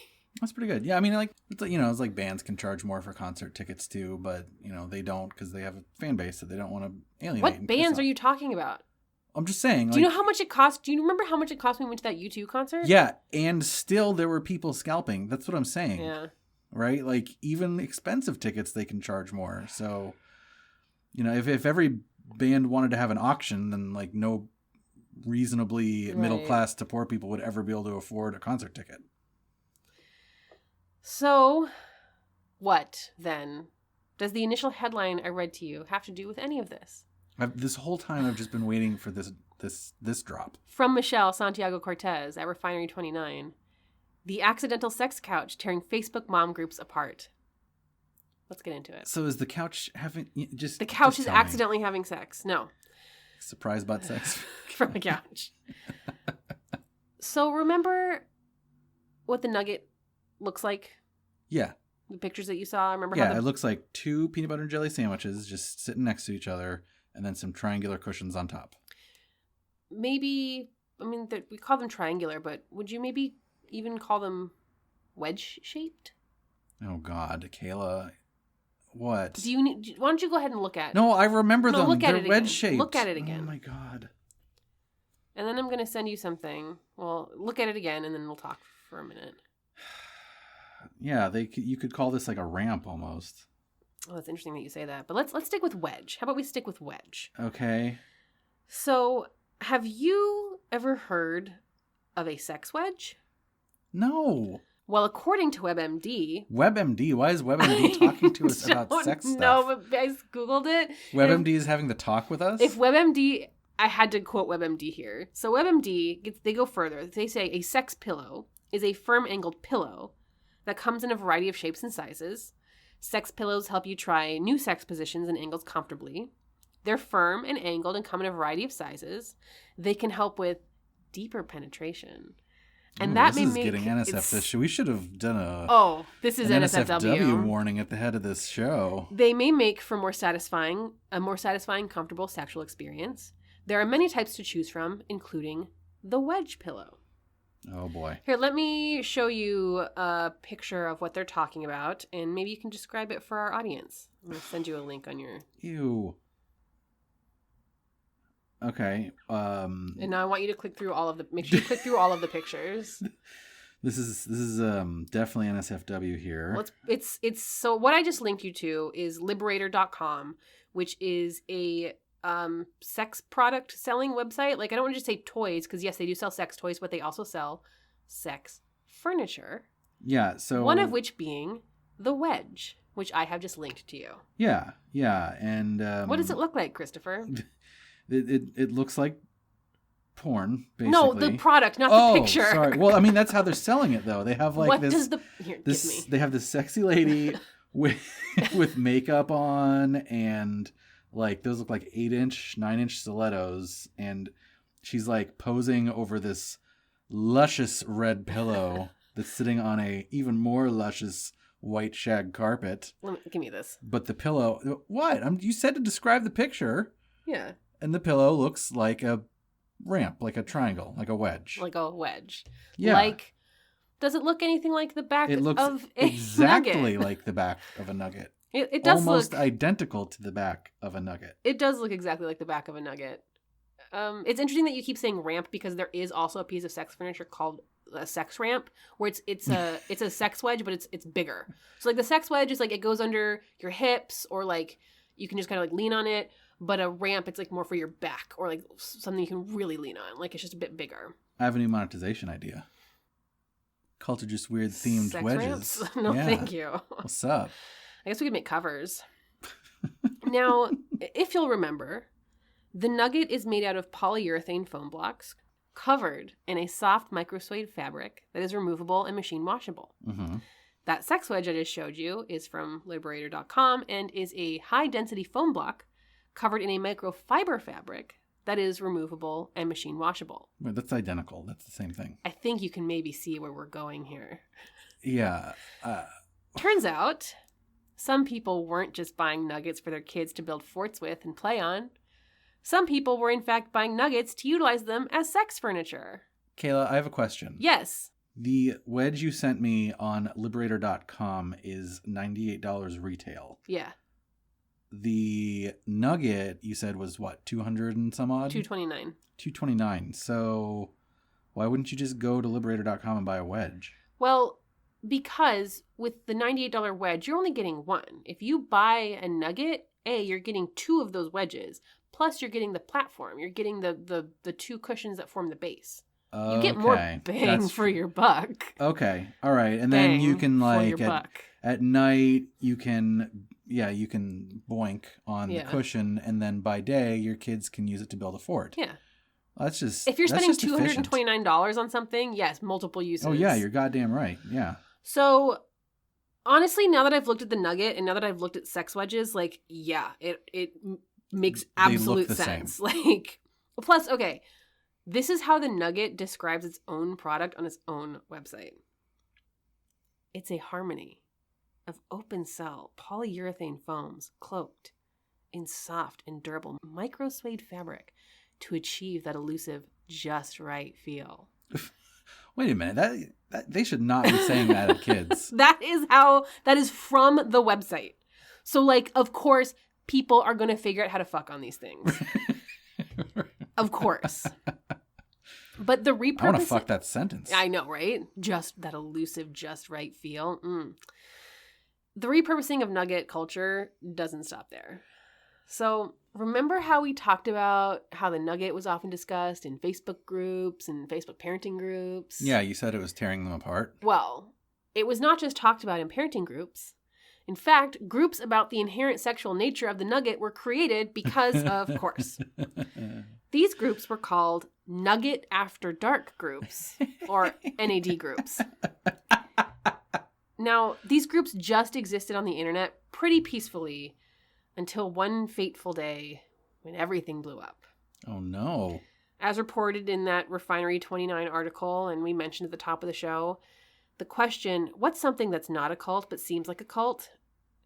That's pretty good. Yeah, I mean, like, it's like bands can charge more for concert tickets too, but, they don't because they have a fan base that they don't want to alienate. What bands are you talking about? I'm just saying. Do you know how much it cost? Do you remember how much it cost when we went to that U2 concert? Yeah, and still there were people scalping. That's what I'm saying. Yeah. Right? Like, even expensive tickets, they can charge more. So, if every band wanted to have an auction, then, like, no reasonably middle class to poor people would ever be able to afford a concert ticket. So, what, then, does the initial headline I read to you have to do with any of this? This whole time I've just been waiting for this drop. From Michelle Santiago Cortez at Refinery 29. The accidental sex couch tearing Facebook mom groups apart. Let's get into it. So is the couch having just... The couch just is tell me. accidentally having sex. No. Surprise butt sex? From a couch. So remember what the Nugget looks like? Yeah. The pictures that you saw? Remember Yeah, how it looks like 2 peanut butter and jelly sandwiches just sitting next to each other and then some triangular cushions on top. Maybe, I mean, we call them triangular, but would you maybe even call wedge-shaped? Oh, God. Kayla, what? Why don't you go ahead and look at it? No, I remember them. Look at They're it wedge-shaped. again. Look at it again. Oh, my God. And then I'm going to send you something. Well, look at it again, and then we'll talk for a minute. Yeah, you could call this like a ramp almost. Oh, that's interesting that you say that. But let's stick with wedge. How about we stick with wedge? Okay. So, have you ever heard of a sex wedge? No. Well, according to WebMD... WebMD? Why is WebMD talking to us about sex stuff? No, but I Googled it. WebMD is having the talk with us? If WebMD... I had to quote WebMD here. So WebMD, they go further. They say a sex pillow is a firm angled pillow that comes in a variety of shapes and sizes. Sex pillows help you try new sex positions and angles comfortably. They're firm and angled and come in a variety of sizes. They can help with deeper penetration. And that may make... This is getting NSFW. We should have done this is an NSFW. NSFW warning at the head of this show. They may make for a more satisfying, comfortable sexual experience. There are many types to choose from, including the wedge pillow. Oh, boy. Here, let me show you a picture of what they're talking about, and maybe you can describe it for our audience. I'm going to send you a link on your... Ew. Okay. And now I want you to click through make sure you click through all of the pictures. This is definitely NSFW here. Well, it's so what I just linked you to is liberator.com, which is a sex product selling website. Like, I don't want to just say toys, because yes, they do sell sex toys, but they also sell sex furniture. Yeah, so one of which being the wedge, which I have just linked to you. Yeah, and what does it look like, Christopher? It looks like porn, basically. No, the product, not the picture. Oh, sorry. Well, I mean, that's how they're selling it, though. They have like what this. Does the here? Give me. They have this sexy lady with makeup on, and like those look like 9-inch stilettos, and she's like posing over this luscious red pillow that's sitting on a even more luscious white shag carpet. Give me this. But the pillow, what? You said to describe the picture. Yeah. And the pillow looks like a ramp, like a triangle, like a wedge. Like a wedge. Yeah. Does it look anything like the back of a nugget? It looks exactly like the back of a nugget. It does almost look identical to the back of a nugget. It does look exactly like the back of a nugget. It's interesting that you keep saying ramp, because there is also a piece of sex furniture called a sex ramp, where it's a sex wedge, but it's bigger. So like the sex wedge is like it goes under your hips, or like you can just kind of like lean on it. But a ramp, it's like more for your back, or like something you can really lean on. Like it's just a bit bigger. I have a new monetization idea. Culture Just Weird themed sex wedges. Ramps? No, thank you. What's up? I guess we could make covers. Now, if you'll remember, the Nugget is made out of polyurethane foam blocks covered in a soft microsuede fabric that is removable and machine washable. Mm-hmm. That sex wedge I just showed you is from Liberator.com and is a high-density foam block covered in a microfiber fabric that is removable and machine washable. Wait, that's identical. That's the same thing. I think you can maybe see where we're going here. Yeah. Turns out, some people weren't just buying nuggets for their kids to build forts with and play on. Some people were in fact buying nuggets to utilize them as sex furniture. Kayla, I have a question. Yes. The wedge you sent me on Liberator.com is $98 retail. Yeah. The nugget you said was what, 200 and some odd? $229. $229. So why wouldn't you just go to Liberator.com and buy a wedge? Well, because with the $98 wedge, you're only getting one. If you buy a nugget, you're getting two of those wedges. Plus, you're getting the platform. You're getting the two cushions that form the base. You get more bang for your buck. Okay. All right. And then you can like at night you can you can boink on Yeah. the cushion, and then by day your kids can use it to build a fort. Yeah. That's just If you're that's spending just efficient. $229 on something, yes, multiple uses. Oh yeah, you're goddamn right. Yeah. So honestly, now that I've looked at the Nugget and now that I've looked at sex wedges, like, yeah, it makes absolute sense. Like, plus, okay, this is how the Nugget describes its own product on its own website. It's a harmony of open cell polyurethane foams cloaked in soft and durable micro suede fabric to achieve that elusive just right feel. Wait a minute. That they should not be saying that at kids. That is from the website. So, like, of course, people are going to figure out how to fuck on these things. Of course. But the repurposing... I want to fuck that sentence. I know, right? Just that elusive, just right feel. The repurposing of Nugget culture doesn't stop there. So, remember how we talked about how the Nugget was often discussed in Facebook groups and Facebook parenting groups? Yeah, you said it was tearing them apart. Well, it was not just talked about in parenting groups. In fact, groups about the inherent sexual nature of the Nugget were created because of course. These groups were called Nugget After Dark groups, or NAD groups. Now, these groups just existed on the internet pretty peacefully until one fateful day when everything blew up. Oh, no. As reported in that Refinery 29 article, and we mentioned at the top of the show, the question, what's something that's not a cult but seems like a cult,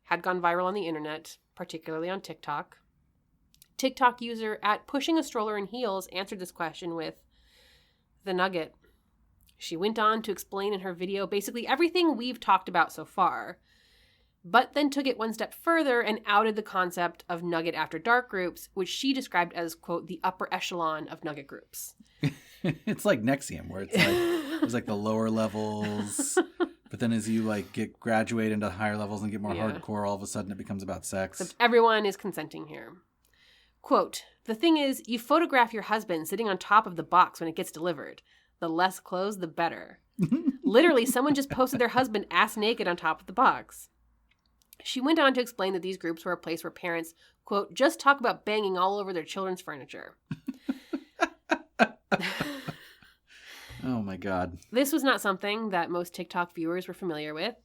had gone viral on the internet, particularly on TikTok. TikTok user at Pushing a Stroller in Heels answered this question with, the Nugget. She went on to explain in her video basically everything we've talked about so far, but then took it one step further and outed the concept of Nugget After Dark groups, which she described as, quote, the upper echelon of Nugget groups. It's like Nexium, where it's like there's like the lower levels, but then as you like graduate into higher levels and get more hardcore, all of a sudden it becomes about sex. Except everyone is consenting here. Quote, the thing is, you photograph your husband sitting on top of the box when it gets delivered. The less clothes, the better. Literally, someone just posted their husband ass naked on top of the box. She went on to explain that these groups were a place where parents, quote, just talk about banging all over their children's furniture. Oh my God. This was not something that most TikTok viewers were familiar with.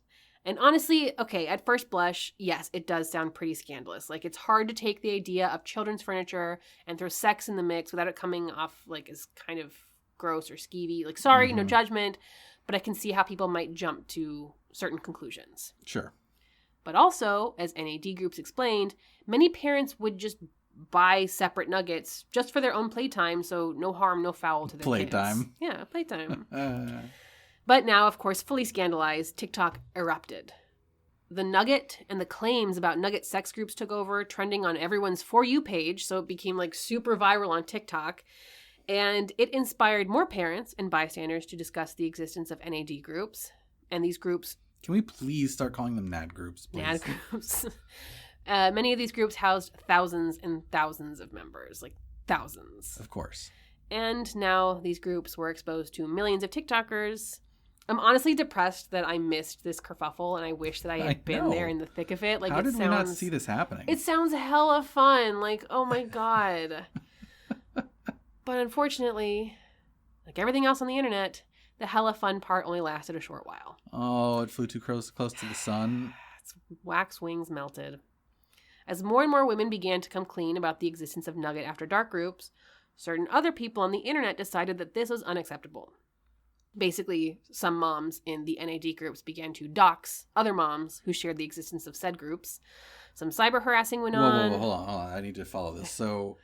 And honestly, okay, at first blush, yes, it does sound pretty scandalous. Like, it's hard to take the idea of children's furniture and throw sex in the mix without it coming off, like, as kind of gross or skeevy. Like, sorry, no judgment, but I can see how people might jump to certain conclusions. Sure. But also, as NAD groups explained, many parents would just buy separate nuggets just for their own playtime, so no harm, no foul to their Playtime. kids. Yeah, playtime. But now, of course, fully scandalized, TikTok erupted. The Nugget and the claims about Nugget sex groups took over, trending on everyone's For You page, so it became like super viral on TikTok. And it inspired more parents and bystanders to discuss the existence of NAD groups. And these groups... Can we please start calling them NAD groups, please? NAD groups. Many of these groups housed thousands and thousands of members, like thousands. Of course. And now these groups were exposed to millions of TikTokers. I'm honestly depressed that I missed this kerfuffle, and I wish that I had been there in the thick of it. Like, how did we not see this happening? It sounds hella fun. Like, oh my God. But unfortunately, like everything else on the internet, the hella fun part only lasted a short while. Oh, it flew too close to the sun. Its wax wings melted. As more and more women began to come clean about the existence of Nugget After Dark groups, certain other people on the internet decided that this was unacceptable. Basically, some moms in the NAD groups began to dox other moms who shared the existence of said groups. Some cyber harassing went on. Whoa, hold on. I need to follow this. So,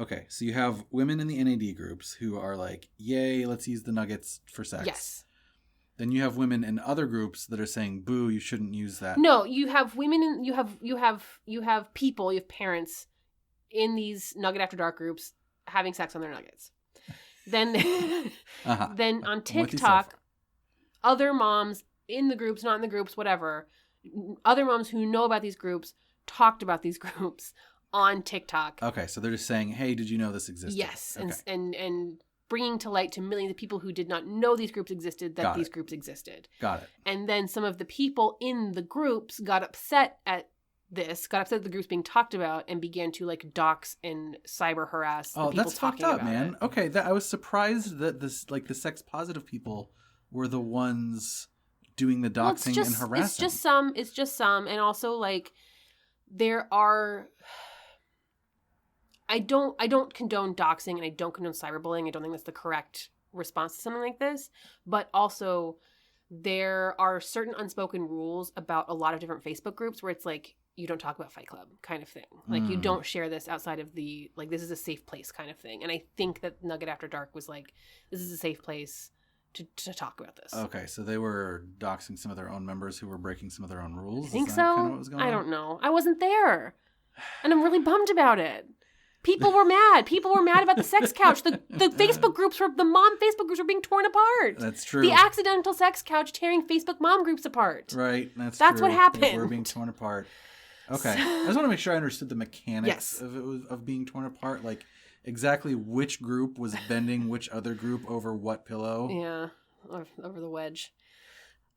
okay, so you have women in the NAD groups who are like, yay, let's use the nuggets for sex. Yes. Then you have women in other groups that are saying, boo, you shouldn't use that. No, you have women and you have people, you have parents in these Nugget After Dark groups having sex on their nuggets. Then then on TikTok, other moms in the groups, not in the groups, whatever, other moms who know about these groups talked about these groups on TikTok. Okay, so they're just saying, hey, did you know this existed? Yes, okay. and bringing to light to millions of people who did not know these groups existed that these groups existed. Got it. And then some of the people in the groups got upset at this, got upset that the group's being talked about, and began to like dox and cyber harass the people that's talking fucked up, about man. it. Okay, I was surprised that this like the sex positive people were the ones doing the doxing and harassing. It's just some, and also like there are. I don't condone doxing and I don't condone cyberbullying. I don't think that's the correct response to something like this. But also, there are certain unspoken rules about a lot of different Facebook groups where it's like, you don't talk about Fight Club kind of thing. Like, you don't share this outside of the, like, this is a safe place kind of thing. And I think that Nugget After Dark was like, this is a safe place to talk about this. Okay, so they were doxing some of their own members who were breaking some of their own rules? I think Is so. that kind of what was going I on? don't know. I wasn't there. And I'm really bummed about it. People were mad. People were mad about the sex couch. The Facebook groups the mom Facebook groups were being torn apart. That's true. The accidental sex couch tearing Facebook mom groups apart. Right, that's what true. happened. We're being torn apart. Okay, I just want to make sure I understood the mechanics of being torn apart. Like, exactly which group was bending which other group over what pillow. Yeah, over the wedge.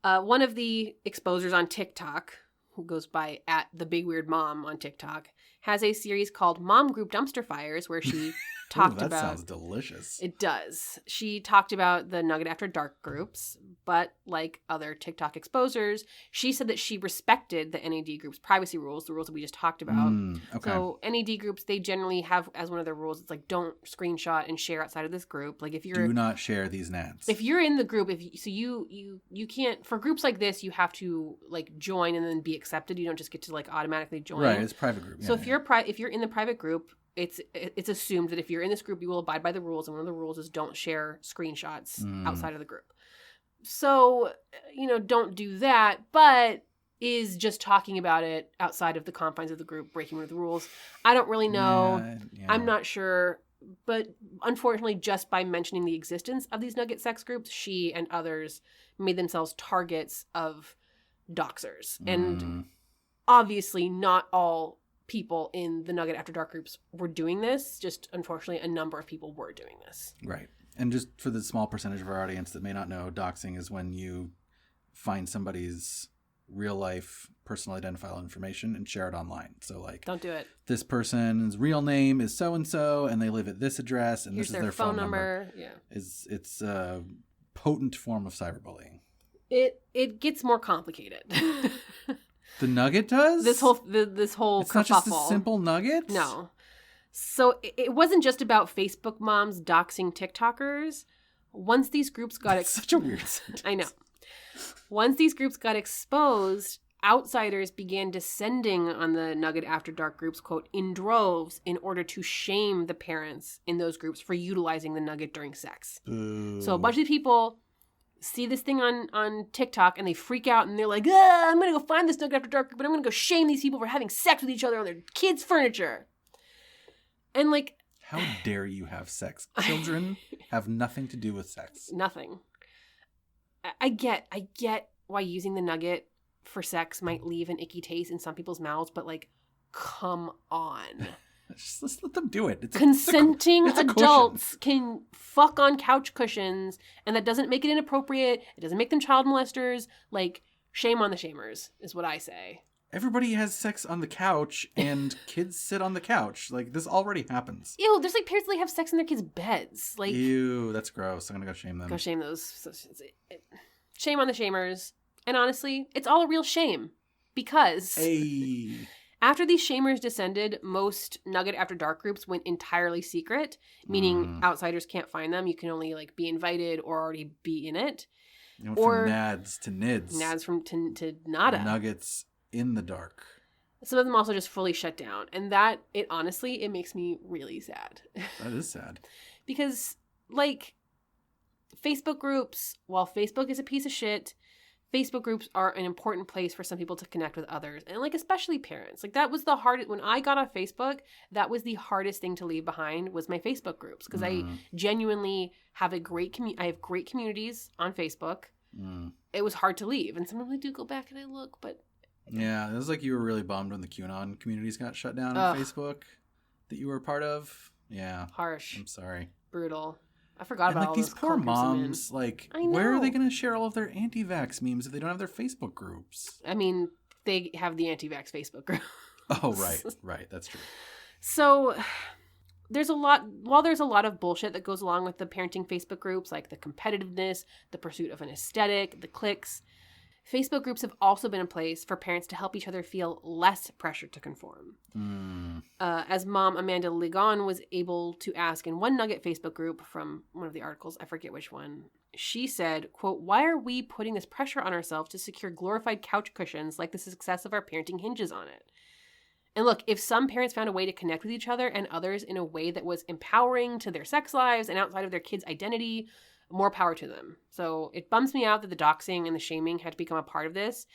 One of the exposers on TikTok, who goes by @TheBigWeirdMom on TikTok, has a series called Mom Group Dumpster Fires where she talked that about... sounds delicious. It does. She talked about the Nugget After Dark groups, but like other TikTok exposers, she said that she respected the NAD group's privacy rules, the rules that we just talked about. Okay. So NAD groups, they generally have as one of their rules, it's like, don't screenshot and share outside of this group. Like, if you're... Do not share these nads. If you're in the group, you can't, for groups like this, you have to like join and then be accepted. You don't just get to like automatically join. Right, it's a private group. So if you're in the private group, it's assumed that if you're in this group, you will abide by the rules, and one of the rules is don't share screenshots outside of the group. So, don't do that, but is just talking about it outside of the confines of the group breaking one of the rules? I don't really know. Yeah. I'm not sure. But unfortunately, just by mentioning the existence of these Nugget sex groups, she and others made themselves targets of doxers. And obviously not all people in the Nugget After Dark groups were doing this. Just unfortunately, a number of people were doing this. Right. And just for the small percentage of our audience that may not know, doxing is when you find somebody's real life personal identifiable information and share it online. So like, don't do it. This person's real name is so-and-so and they live at this address and Here's this is their phone number. Yeah. It's a potent form of cyberbullying. It gets more complicated. The Nugget does? This whole It's kerfuffle. not just a simple Nugget? No. So it wasn't just about Facebook moms doxing TikTokers. Once these groups got such a weird sentence. I know. Once these groups got exposed, outsiders began descending on the Nugget After Dark groups, quote, in droves in order to shame the parents in those groups for utilizing the Nugget during sex. Boo. So a bunch of people see this thing on TikTok and they freak out and they're like, I'm going to go find this Nugget After Dark group, but I'm going to go shame these people for having sex with each other on their kids' furniture. And like... How dare you have sex? Children have nothing to do with sex. Nothing. I get why using the Nugget for sex might leave an icky taste in some people's mouths, but like, come on. Just let's let them do it. Consenting it's a adults can fuck on couch cushions, and that doesn't make it inappropriate. It doesn't make them child molesters. Like, shame on the shamers is what I say. Everybody has sex on the couch, and kids sit on the couch. Like, this already happens. Ew, there's like parents that have sex in their kids' beds. Like, ew, that's gross. I'm gonna go shame them. Go shame those. Shame on the shamers. And honestly, it's all a real shame. Because after these shamers descended, most Nugget After Dark groups went entirely secret, meaning outsiders can't find them. You can only like be invited or already be in it. You went from nads to nids. Nads to nada. Nuggets in the dark. Some of them also just fully shut down. And that, honestly, it makes me really sad. That is sad. Because, like, Facebook groups, while Facebook is a piece of shit, Facebook groups are an important place for some people to connect with others. And, like, especially parents. Like, that was the hardest, when I got off Facebook, that was the hardest thing to leave behind was my Facebook groups. Because I genuinely have I have great communities on Facebook. It was hard to leave. And sometimes I do go back and I look, but... Yeah, it was like you were really bummed when the QAnon communities got shut down on Facebook that you were a part of. Yeah. Harsh. I'm sorry. Brutal. I forgot about all these those poor moms. Like, I know. where are they going to share all of their anti-vax memes if they don't have their Facebook groups? I mean, they have the anti-vax Facebook group. Oh, right. That's true. So while there's a lot of bullshit that goes along with the parenting Facebook groups, like the competitiveness, the pursuit of an aesthetic, the clicks, Facebook groups have also been in place for parents to help each other feel less pressure to conform. As mom Amanda Ligon was able to ask in one Nugget Facebook group from one of the articles, I forget which one, she said, quote, "Why are we putting this pressure on ourselves to secure glorified couch cushions like the success of our parenting hinges on it?" And look, if some parents found a way to connect with each other and others in a way that was empowering to their sex lives and outside of their kids' identity, more power to them. So it bums me out that the doxing and the shaming had to become a part of this.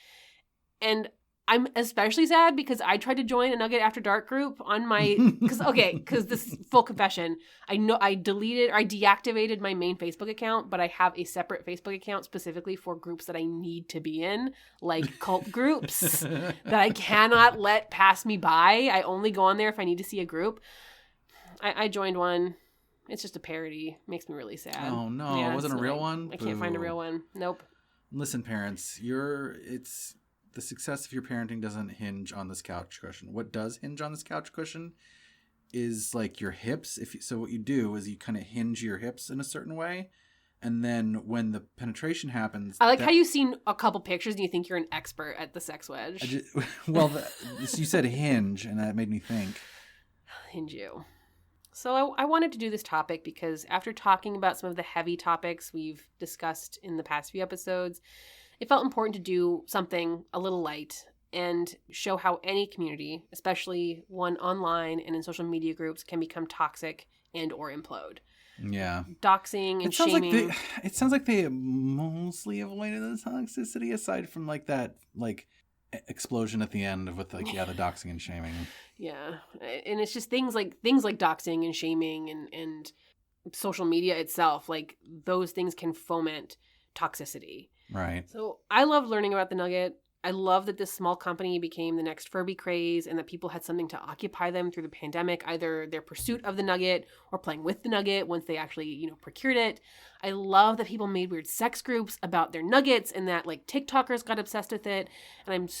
And I'm especially sad because I tried to join a Nugget After Dark group on my, because this full confession, I deactivated my main Facebook account, but I have a separate Facebook account specifically for groups that I need to be in, like cult groups that I cannot let pass me by. I only go on there if I need to see a group. I joined one. It's just a parody. Makes me really sad. Oh no, it wasn't a real one? I can't find a real one. Nope. Listen, parents, the success of your parenting doesn't hinge on this couch cushion. What does hinge on this couch cushion is like your hips. So what you do is you kind of hinge your hips in a certain way. And then when the penetration happens... I like how you've seen a couple pictures and you think you're an expert at the sex wedge. You said hinge and that made me think. Hinge you. So I wanted to do this topic because after talking about some of the heavy topics we've discussed in the past few episodes, it felt important to do something a little light and show how any community, especially one online and in social media groups, can become toxic and or implode. Yeah. Doxing and shaming. It sounds like they mostly avoided the toxicity aside from like that explosion at the end of the doxing and shaming. Yeah. And it's just things like doxing and shaming and social media itself, like those things can foment toxicity. Right. So I love learning about the Nugget. I love that this small company became the next Furby craze and that people had something to occupy them through the pandemic, either their pursuit of the Nugget or playing with the Nugget once they actually, procured it. I love that people made weird sex groups about their nuggets and that like TikTokers got obsessed with it. And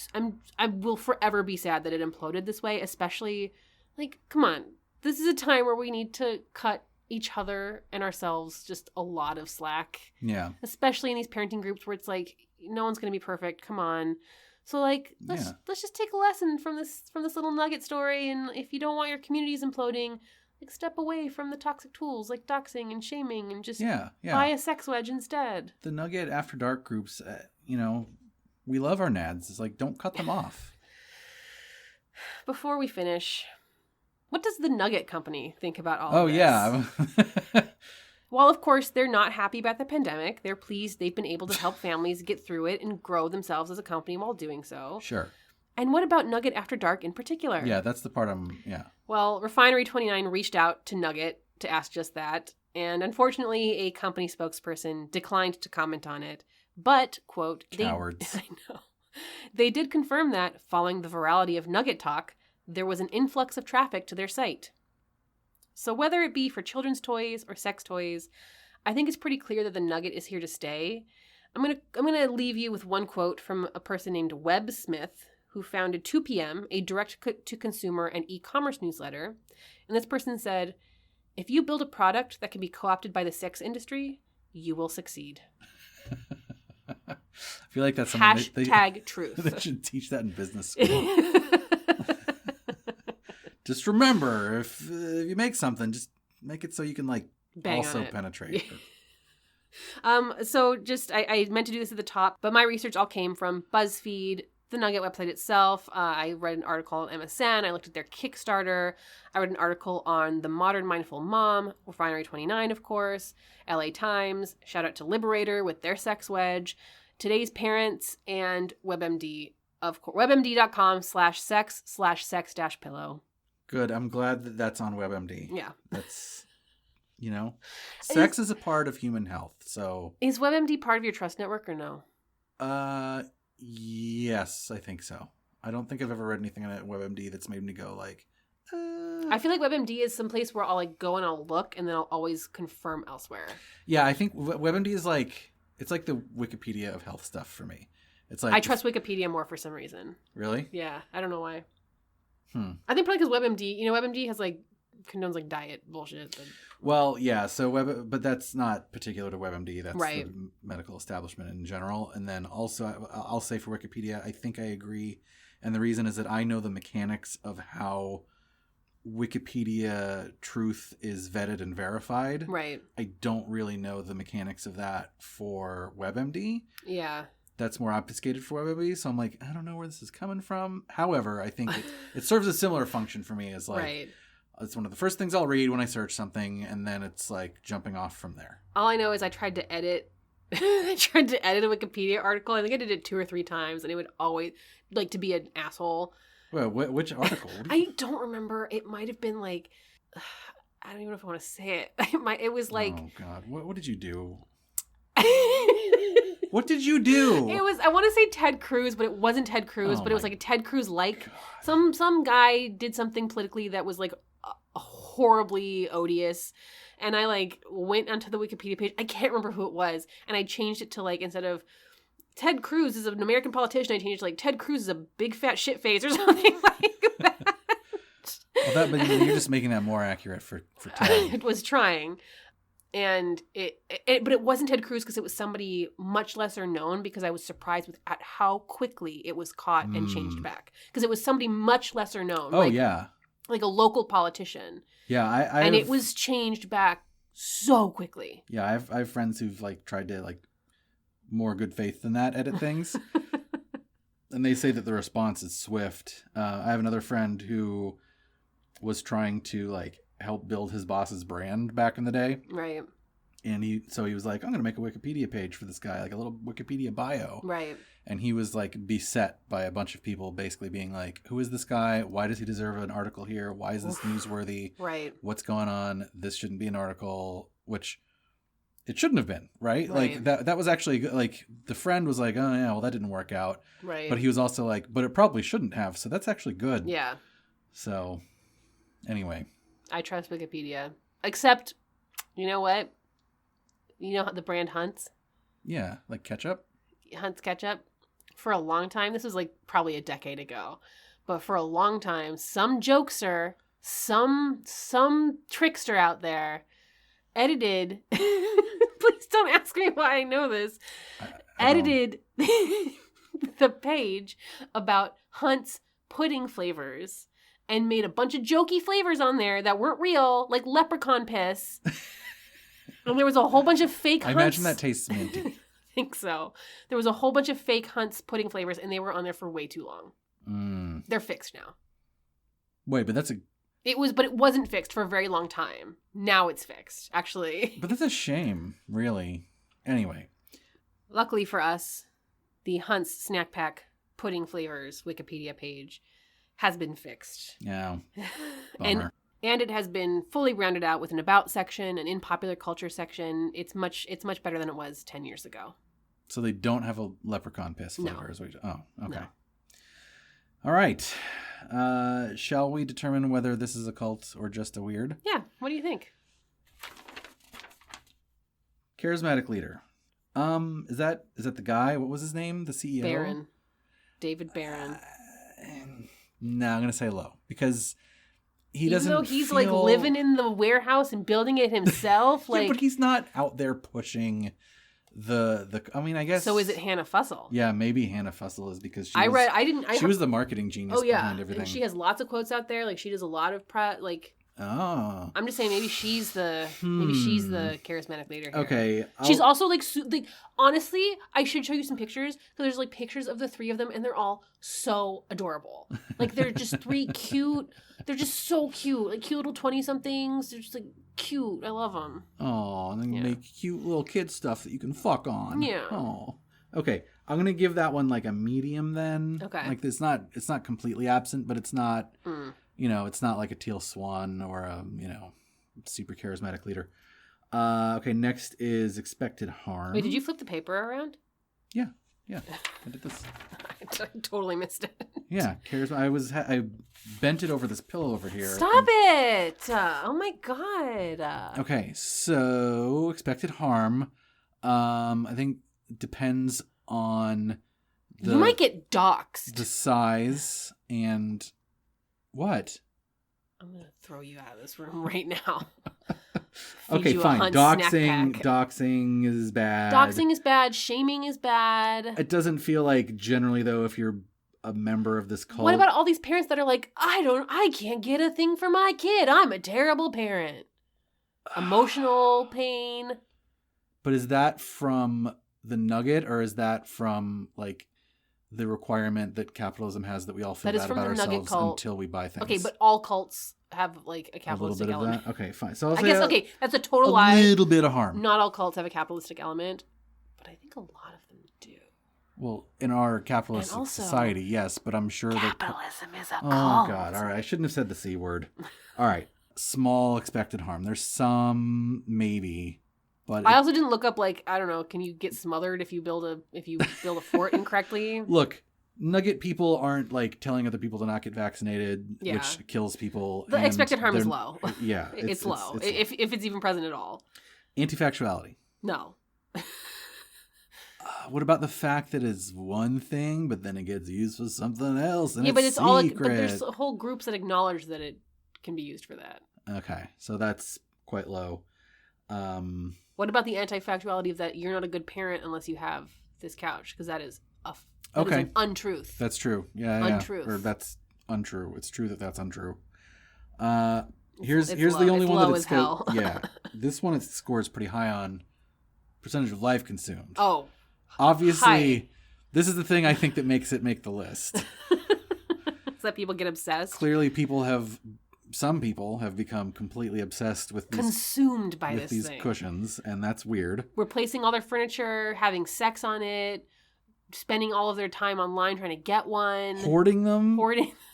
I will forever be sad that it imploded this way, especially like, come on, this is a time where we need to cut each other and ourselves just a lot of slack. Yeah. Especially in these parenting groups where it's like, no one's going to be perfect. Come on. So like, let's just take a lesson from this little Nugget story. And if you don't want your communities imploding, like step away from the toxic tools like doxing and shaming and just buy a sex wedge instead. The Nugget After Dark groups, we love our nads. It's like, don't cut them off. Before we finish, what does the Nugget Company think about all of this? Yeah. While, of course, they're not happy about the pandemic, they're pleased they've been able to help families get through it and grow themselves as a company while doing so. Sure. And what about Nugget After Dark in particular? Yeah, that's the part Well, Refinery29 reached out to Nugget to ask just that. And unfortunately, a company spokesperson declined to comment on it. But, quote... Cowards. I know. They did confirm that, following the virality of Nugget Talk, there was an influx of traffic to their site. So whether it be for children's toys or sex toys, I think it's pretty clear that the Nugget is here to stay. I'm gonna leave you with one quote from a person named Webb Smith, who founded 2PM, a direct-to-consumer and e-commerce newsletter. And this person said, "If you build a product that can be co-opted by the sex industry, you will succeed." I feel like that's something Hashtag truth. They should teach that in business school. Just remember, if you make something, just make it so you can bang also penetrate. So just, I meant to do this at the top, but my research all came from BuzzFeed, the Nugget website itself. I read an article on MSN. I looked at their Kickstarter. I read an article on The Modern Mindful Mom, Refinery29, of course, LA Times, shout out to Liberator with their sex wedge, Today's Parents, and WebMD, of course, webmd.com/sex/sex-pillow. Good. I'm glad that that's on WebMD. Yeah. That's, sex is a part of human health. So is WebMD part of your trust network or no? Yes, I think so. I don't think I've ever read anything on WebMD that's made me go I feel like WebMD is some place where I'll go and I'll look and then I'll always confirm elsewhere. Yeah, I think WebMD is it's like the Wikipedia of health stuff for me. It's like I trust Wikipedia more for some reason. Really? Yeah, I don't know why. I think probably because WebMD, WebMD has like condones like diet bullshit. Well, yeah. So but that's not particular to WebMD. That's right. the medical establishment in general. And then also, I'll say for Wikipedia, I think I agree. And the reason is that I know the mechanics of how Wikipedia truth is vetted and verified. Right. I don't really know the mechanics of that for WebMD. Yeah. That's more obfuscated for WebMD, so I'm like, I don't know where this is coming from. However, I think it serves a similar function for me as like, right. It's one of the first things I'll read when I search something, and then it's like jumping off from there. All I know is I tried to edit a Wikipedia article. I think I did it 2 or 3 times, and it would always like to be an asshole. Well, which article? I don't remember. It might have been like, I don't even know if I want to say it. It was like, oh God, what did you do? What did you do? It was, I want to say Ted Cruz, but it wasn't Ted Cruz, but it was like a Ted Cruz like. Some guy did something politically that was like horribly odious. And I like went onto the Wikipedia page. I can't remember who it was. And I changed it to like, instead of Ted Cruz is an American politician, I changed it to like Ted Cruz is a big fat shit face or something like that. Well, but you're just making that more accurate for Ted. It was trying. And but it wasn't Ted Cruz because it was somebody much lesser known, because I was surprised at how quickly it was caught and changed back. Because it was somebody much lesser known. Oh, yeah. Like a local politician. Yeah, and it was changed back so quickly. Yeah, I have friends who've like tried to like more good faith than that edit things. And they say that the response is swift. I have another friend who was trying to like help build his boss's brand back in the day. Right. And he was like, I'm going to make a Wikipedia page for this guy, like a little Wikipedia bio. Right. And he was like beset by a bunch of people basically being like, who is this guy? Why does he deserve an article here? Why is this newsworthy? Right. What's going on? This shouldn't be an article, which it shouldn't have been, right? Right. Like that was actually like, the friend was like, oh yeah, well that didn't work out. Right. But he was also like, but it probably shouldn't have. So that's actually good. Yeah. So anyway. I trust Wikipedia. Except, you know what? You know the brand Hunt's? Yeah, like ketchup? Hunt's ketchup. For a long time, this was like probably a decade ago, but for a long time, some jokester, some trickster out there edited, please don't ask me why I know this, edited the page about Hunt's pudding flavors and made a bunch of jokey flavors on there that weren't real, like leprechaun piss. And there was a whole bunch of fake Hunt's. I imagine that tastes minty. I think so. There was a whole bunch of fake Hunt's pudding flavors, and they were on there for way too long. They're fixed now. Wait, but that's but it wasn't fixed for a very long time. Now it's fixed, actually. But that's a shame, really. Anyway. Luckily for us, the Hunt's Snack Pack pudding flavors Wikipedia page has been fixed. Yeah. Bummer. And it has been fully rounded out with an about section, an in popular culture section. It's much better than it was 10 years ago. So they don't have a leprechaun piss flavor? No. Oh, okay. No. All right. Shall we determine whether this is a cult or just a weird? Yeah. What do you think? Charismatic leader. Is that the guy? What was his name? The CEO? Barron. David Barron. No, I'm going to say low. Because he doesn't Even though he's like living in the warehouse and building it himself. Yeah, but he's not out there pushing the I mean, I guess. So is it Hannah Fussell? Yeah, maybe Hannah Fussell is because she was the marketing genius behind everything. And she has lots of quotes out there. Like she does a lot of Oh. I'm just saying maybe she's the charismatic leader here. Okay. She's also like honestly, I should show you some pictures. So there's like pictures of the 3 of them and they're all so adorable. Like they're just 3 cute. They're just so cute. Like cute little 20-somethings. They're just like cute. I love them. Oh, and then you make cute little kid stuff that you can fuck on. Yeah. Oh. Okay. I'm going to give that one like a medium then. Okay. Like it's not completely absent, but it's not it's not like a Teal Swan or a, super charismatic leader. Okay, next is expected harm. Wait, did you flip the paper around? Yeah. I did this. I totally missed it. Yeah, I bent it over this pillow over here. Stop it! Oh my god. Okay, so expected harm. I think depends on You might get doxxed. The size and what? I'm going to throw you out of this room right now. Okay, fine. Doxing is bad. Doxing is bad. Shaming is bad. It doesn't feel like generally, though, if you're a member of this cult. What about all these parents that are like, I can't get a thing for my kid. I'm a terrible parent. Emotional pain. But is that from the Nugget, or is that from like the requirement that capitalism has that we all feel bad about ourselves until we buy things? Okay, but all cults have like a capitalistic element. Of that? Okay, fine. So I'll I say guess that's a total lie. A little bit of harm. Not all cults have a capitalistic element, but I think a lot of them do. Well, in our capitalist society, yes, but I'm sure capitalism is a cult. Oh God! All right, I shouldn't have said the C word. All right, small expected harm. There's some maybe. But I also didn't look up, like, I don't know, can you get smothered if you build a fort incorrectly? Look, Nugget people aren't like telling other people to not get vaccinated, which kills people. The expected harm is low. Yeah, it's low. If it's even present at all. Anti-factuality. No. What about the fact that it's one thing, but then it gets used for something else, and but it's all. Secret. But there's whole groups that acknowledge that it can be used for that. Okay, so that's quite low. What about the anti-factuality of that you're not a good parent unless you have this couch? Because that is is an untruth. That's true. Yeah, untruth. Or that's untrue. It's true that that's untrue. Here's low. The only it's one low that as hell. Yeah, this one it scores pretty high on percentage of life consumed. Oh, obviously, high. This is the thing I think that makes it make the list. Is that people get obsessed? Clearly, some people have become completely obsessed with these, consumed by with these cushions, and that's weird. Replacing all their furniture, having sex on it, spending all of their time online trying to get one. Hoarding them?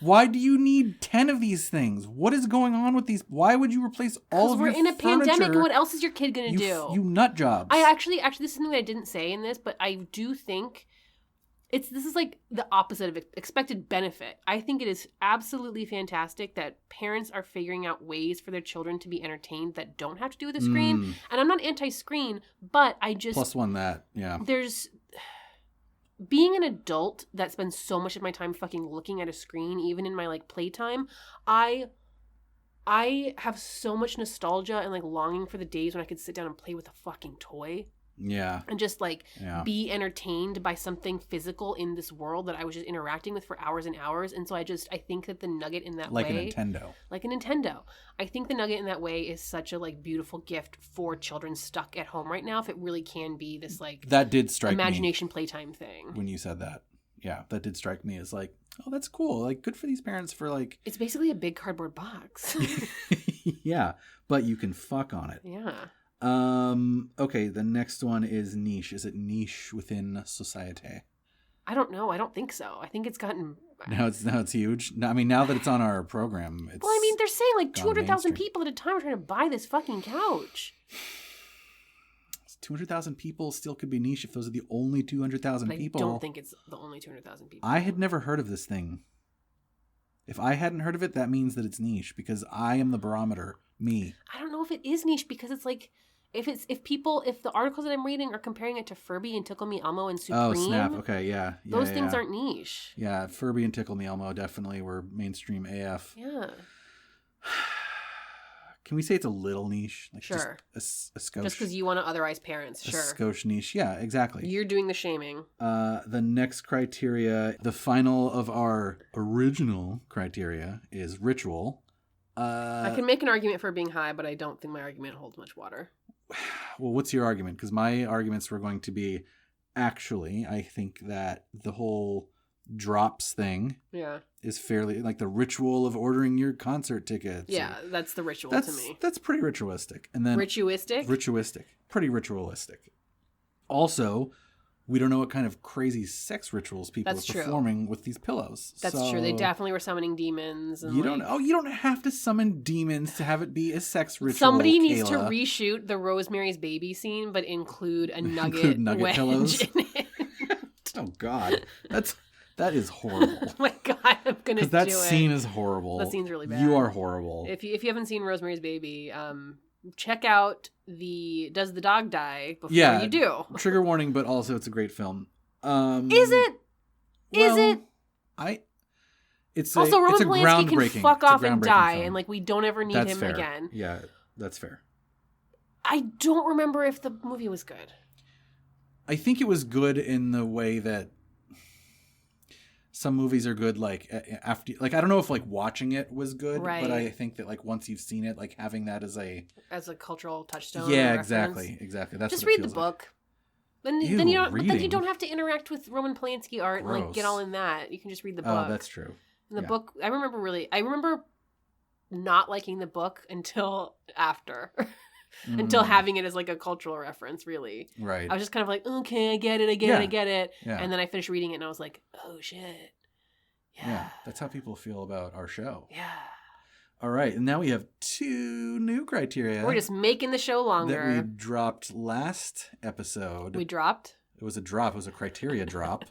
Why do you need 10 of these things? What is going on with these? Why would you replace all of your furniture? Because we're in a pandemic, and what else is your kid going to do? You nut jobs. I actually, this is something that I didn't say in this, but I do think this is like the opposite of expected benefit. I think it is absolutely fantastic that parents are figuring out ways for their children to be entertained that don't have to do with a screen. And I'm not anti-screen, but I just... Plus one that, yeah. There's... Being an adult that spends so much of my time fucking looking at a screen, even in my like playtime, I have so much nostalgia and like longing for the days when I could sit down and play with a fucking toy. Yeah. And just like be entertained by something physical in this world that I was just interacting with for hours and hours. And so I think that the Nugget in that way... Like a Nintendo. I think the Nugget in that way is such a like beautiful gift for children stuck at home right now, if it really can be this like... That did strike imagination playtime thing. When you said that. Yeah, that did strike me as like, oh, that's cool. Like, good for these parents for like... It's basically a big cardboard box. Yeah, but you can fuck on it. Yeah. Okay, the next one is niche. Is it niche within society? I don't know. I don't think so. I think it's gotten... Now it's huge. I mean, now that it's on our program, it's... Well, I mean, they're saying like 200,000 people at a time are trying to buy this fucking couch. 200,000 people still could be niche if those are the only 200,000 people. I don't think it's the only 200,000 people. I had never heard of this thing. If I hadn't heard of it, that means that it's niche because I am the barometer. Me. I don't know if it is niche because it's like... If the articles that I'm reading are comparing it to Furby and Tickle Me Elmo and Supreme. Oh, snap. Okay, yeah. Those things aren't niche. Yeah, Furby and Tickle Me Elmo definitely were mainstream AF. Yeah. Can we say it's a little niche? Like sure. Just a skosh. Just because you want to otherize parents. Sure. A skosh niche. Yeah, exactly. You're doing the shaming. The next criteria, the final of our original criteria is ritual. I can make an argument for being high, but I don't think my argument holds much water. Well, what's your argument? Because my arguments were going to be, actually, I think that the whole drops thing is fairly, like the ritual of ordering your concert tickets. Yeah, that's the ritual to me. That's pretty ritualistic. And then Ritualistic? Pretty ritualistic. Also, we don't know what kind of crazy sex rituals people are performing with these pillows. That's true. They definitely were summoning demons. And you don't have to summon demons to have it be a sex ritual. Somebody needs to reshoot the Rosemary's Baby scene, but include a nugget wedge pillows. in it. Oh God, that is horrible. Oh my God, I'm gonna do it. Because that scene is horrible. That scene's really bad. You are horrible. If you haven't seen Rosemary's Baby, check out Does the Dog Die before you do. Trigger warning, but also it's a great film. Is it? Is it? It's also, it's Roman Polanski can fuck off and die, film. and like we don't ever need him fair. again. Yeah, that's fair. I don't remember if the movie was good. I think it was good in the way that some movies are good, like after, like I don't know if like watching it was good, Right. but I think that like once you've seen it, like having that as a cultural touchstone. Yeah, or exactly. That's just what it read the feels book. Like. Then you don't. But then you don't have to interact with Roman Polanski art Gross. and like get all in that. You can just read the book. Oh, that's true. And the book, I remember not liking the book until after. Until having it as like a cultural reference, really. Right. I was just kind of like, okay, I get it. Yeah. And then I finished reading it and I was like, oh shit. Yeah. That's how people feel about our show. Yeah. All right. And now we have 2 new criteria. We're just making the show longer. That we dropped last episode. We dropped? It was a drop. It was a criteria drop.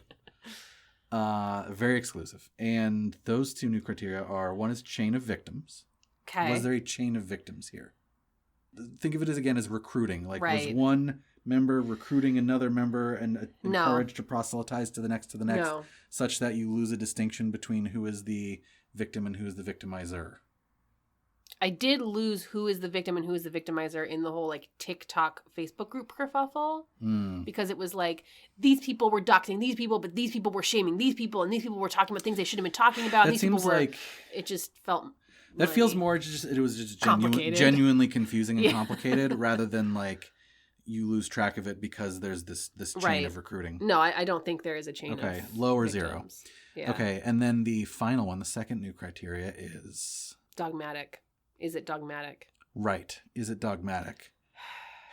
Very exclusive. And those 2 new criteria are, one is chain of victims. Okay. Was there a chain of victims here? Think of it as recruiting. Like, right. Was one member recruiting another member and encouraged to proselytize to the next, such that you lose a distinction between who is the victim and who is the victimizer? I did lose who is the victim and who is the victimizer in the whole like TikTok Facebook group kerfuffle because it was like these people were doxing these people, but these people were shaming these people, and these people were talking about things they shouldn't have been talking about. That these seems people were, like it just felt. That feels more just it was just genuinely confusing and complicated rather than like you lose track of it because there's this chain of recruiting. No, I don't think there is a chain. Okay, of low or victims. 0. Yeah. Okay, and then the final one, the second new criteria is dogmatic. Is it dogmatic? Right. Is it dogmatic?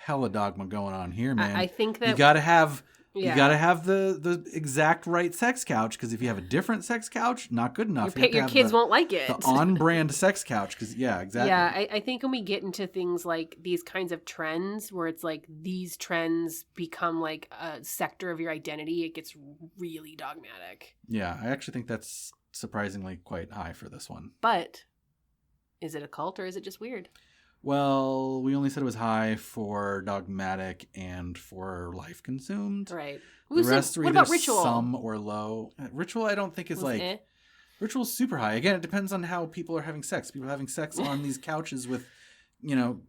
Hella dogma going on here, man. I think that you gotta have the exact right sex couch, because if you have a different sex couch, not good enough. Your kids won't like it. The on-brand sex couch, because exactly. Yeah, I think when we get into things like these kinds of trends, where it's like these trends become like a sector of your identity, it gets really dogmatic. Yeah, I actually think that's surprisingly quite high for this one. But is it a cult or is it just weird? Well, we only said it was high for dogmatic and for life consumed. Right. The rest are what either about ritual? Some or low. Ritual, I don't think is like... Ritual's super high. Again, it depends on how people are having sex. People are having sex on these couches with,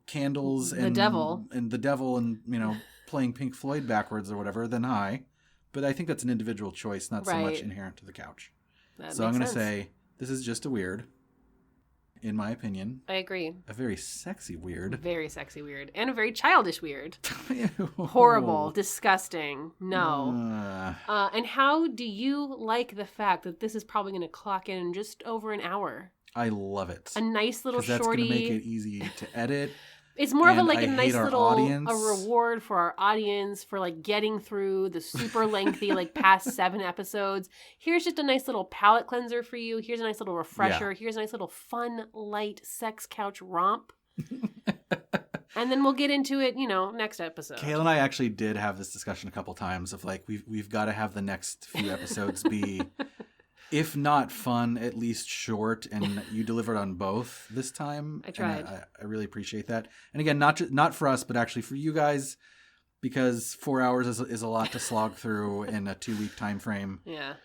candles and... the devil and, playing Pink Floyd backwards or whatever, then high. But I think that's an individual choice, not so much inherent to the couch. So I'm going to say this is just a weird. In my opinion. I agree. A very sexy weird. Very sexy weird. And a very childish weird. Horrible. Disgusting. No. And how do you like the fact that this is probably going to clock in just over an hour? I love it. A nice little shorty. That's going to make it easy to edit. It's more of a nice little a reward for our audience for like getting through the super lengthy like past 7 episodes. Here's just a nice little palate cleanser for you. Here's a nice little refresher. Here's a nice little fun, light sex couch romp. And then we'll get into it, next episode. Kayla and I actually did have this discussion a couple times of like we've got to have the next few episodes be if not fun, at least short, and you delivered on both this time. I tried. I really appreciate that. And again, not for us, but actually for you guys, because 4 hours is a lot to slog through in a 2-week time frame. Yeah.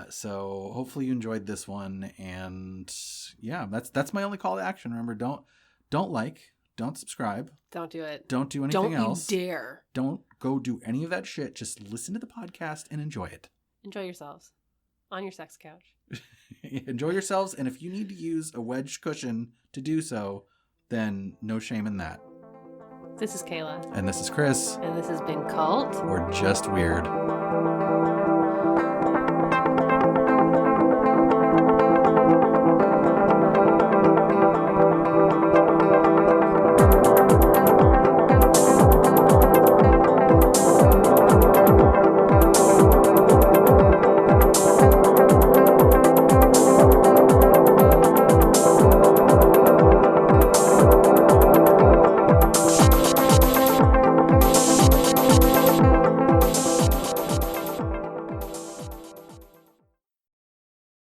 So hopefully you enjoyed this one, and yeah, that's my only call to action. Remember, don't like, don't subscribe, don't do it, don't do anything else. Don't you dare. Don't go do any of that shit. Just listen to the podcast and enjoy it. Enjoy yourselves. On your sex couch. Enjoy yourselves, and if you need to use a wedge cushion to do so, then no shame in that. This is Kayla. And this is Chris. And this has been Cult. Or Just Weird.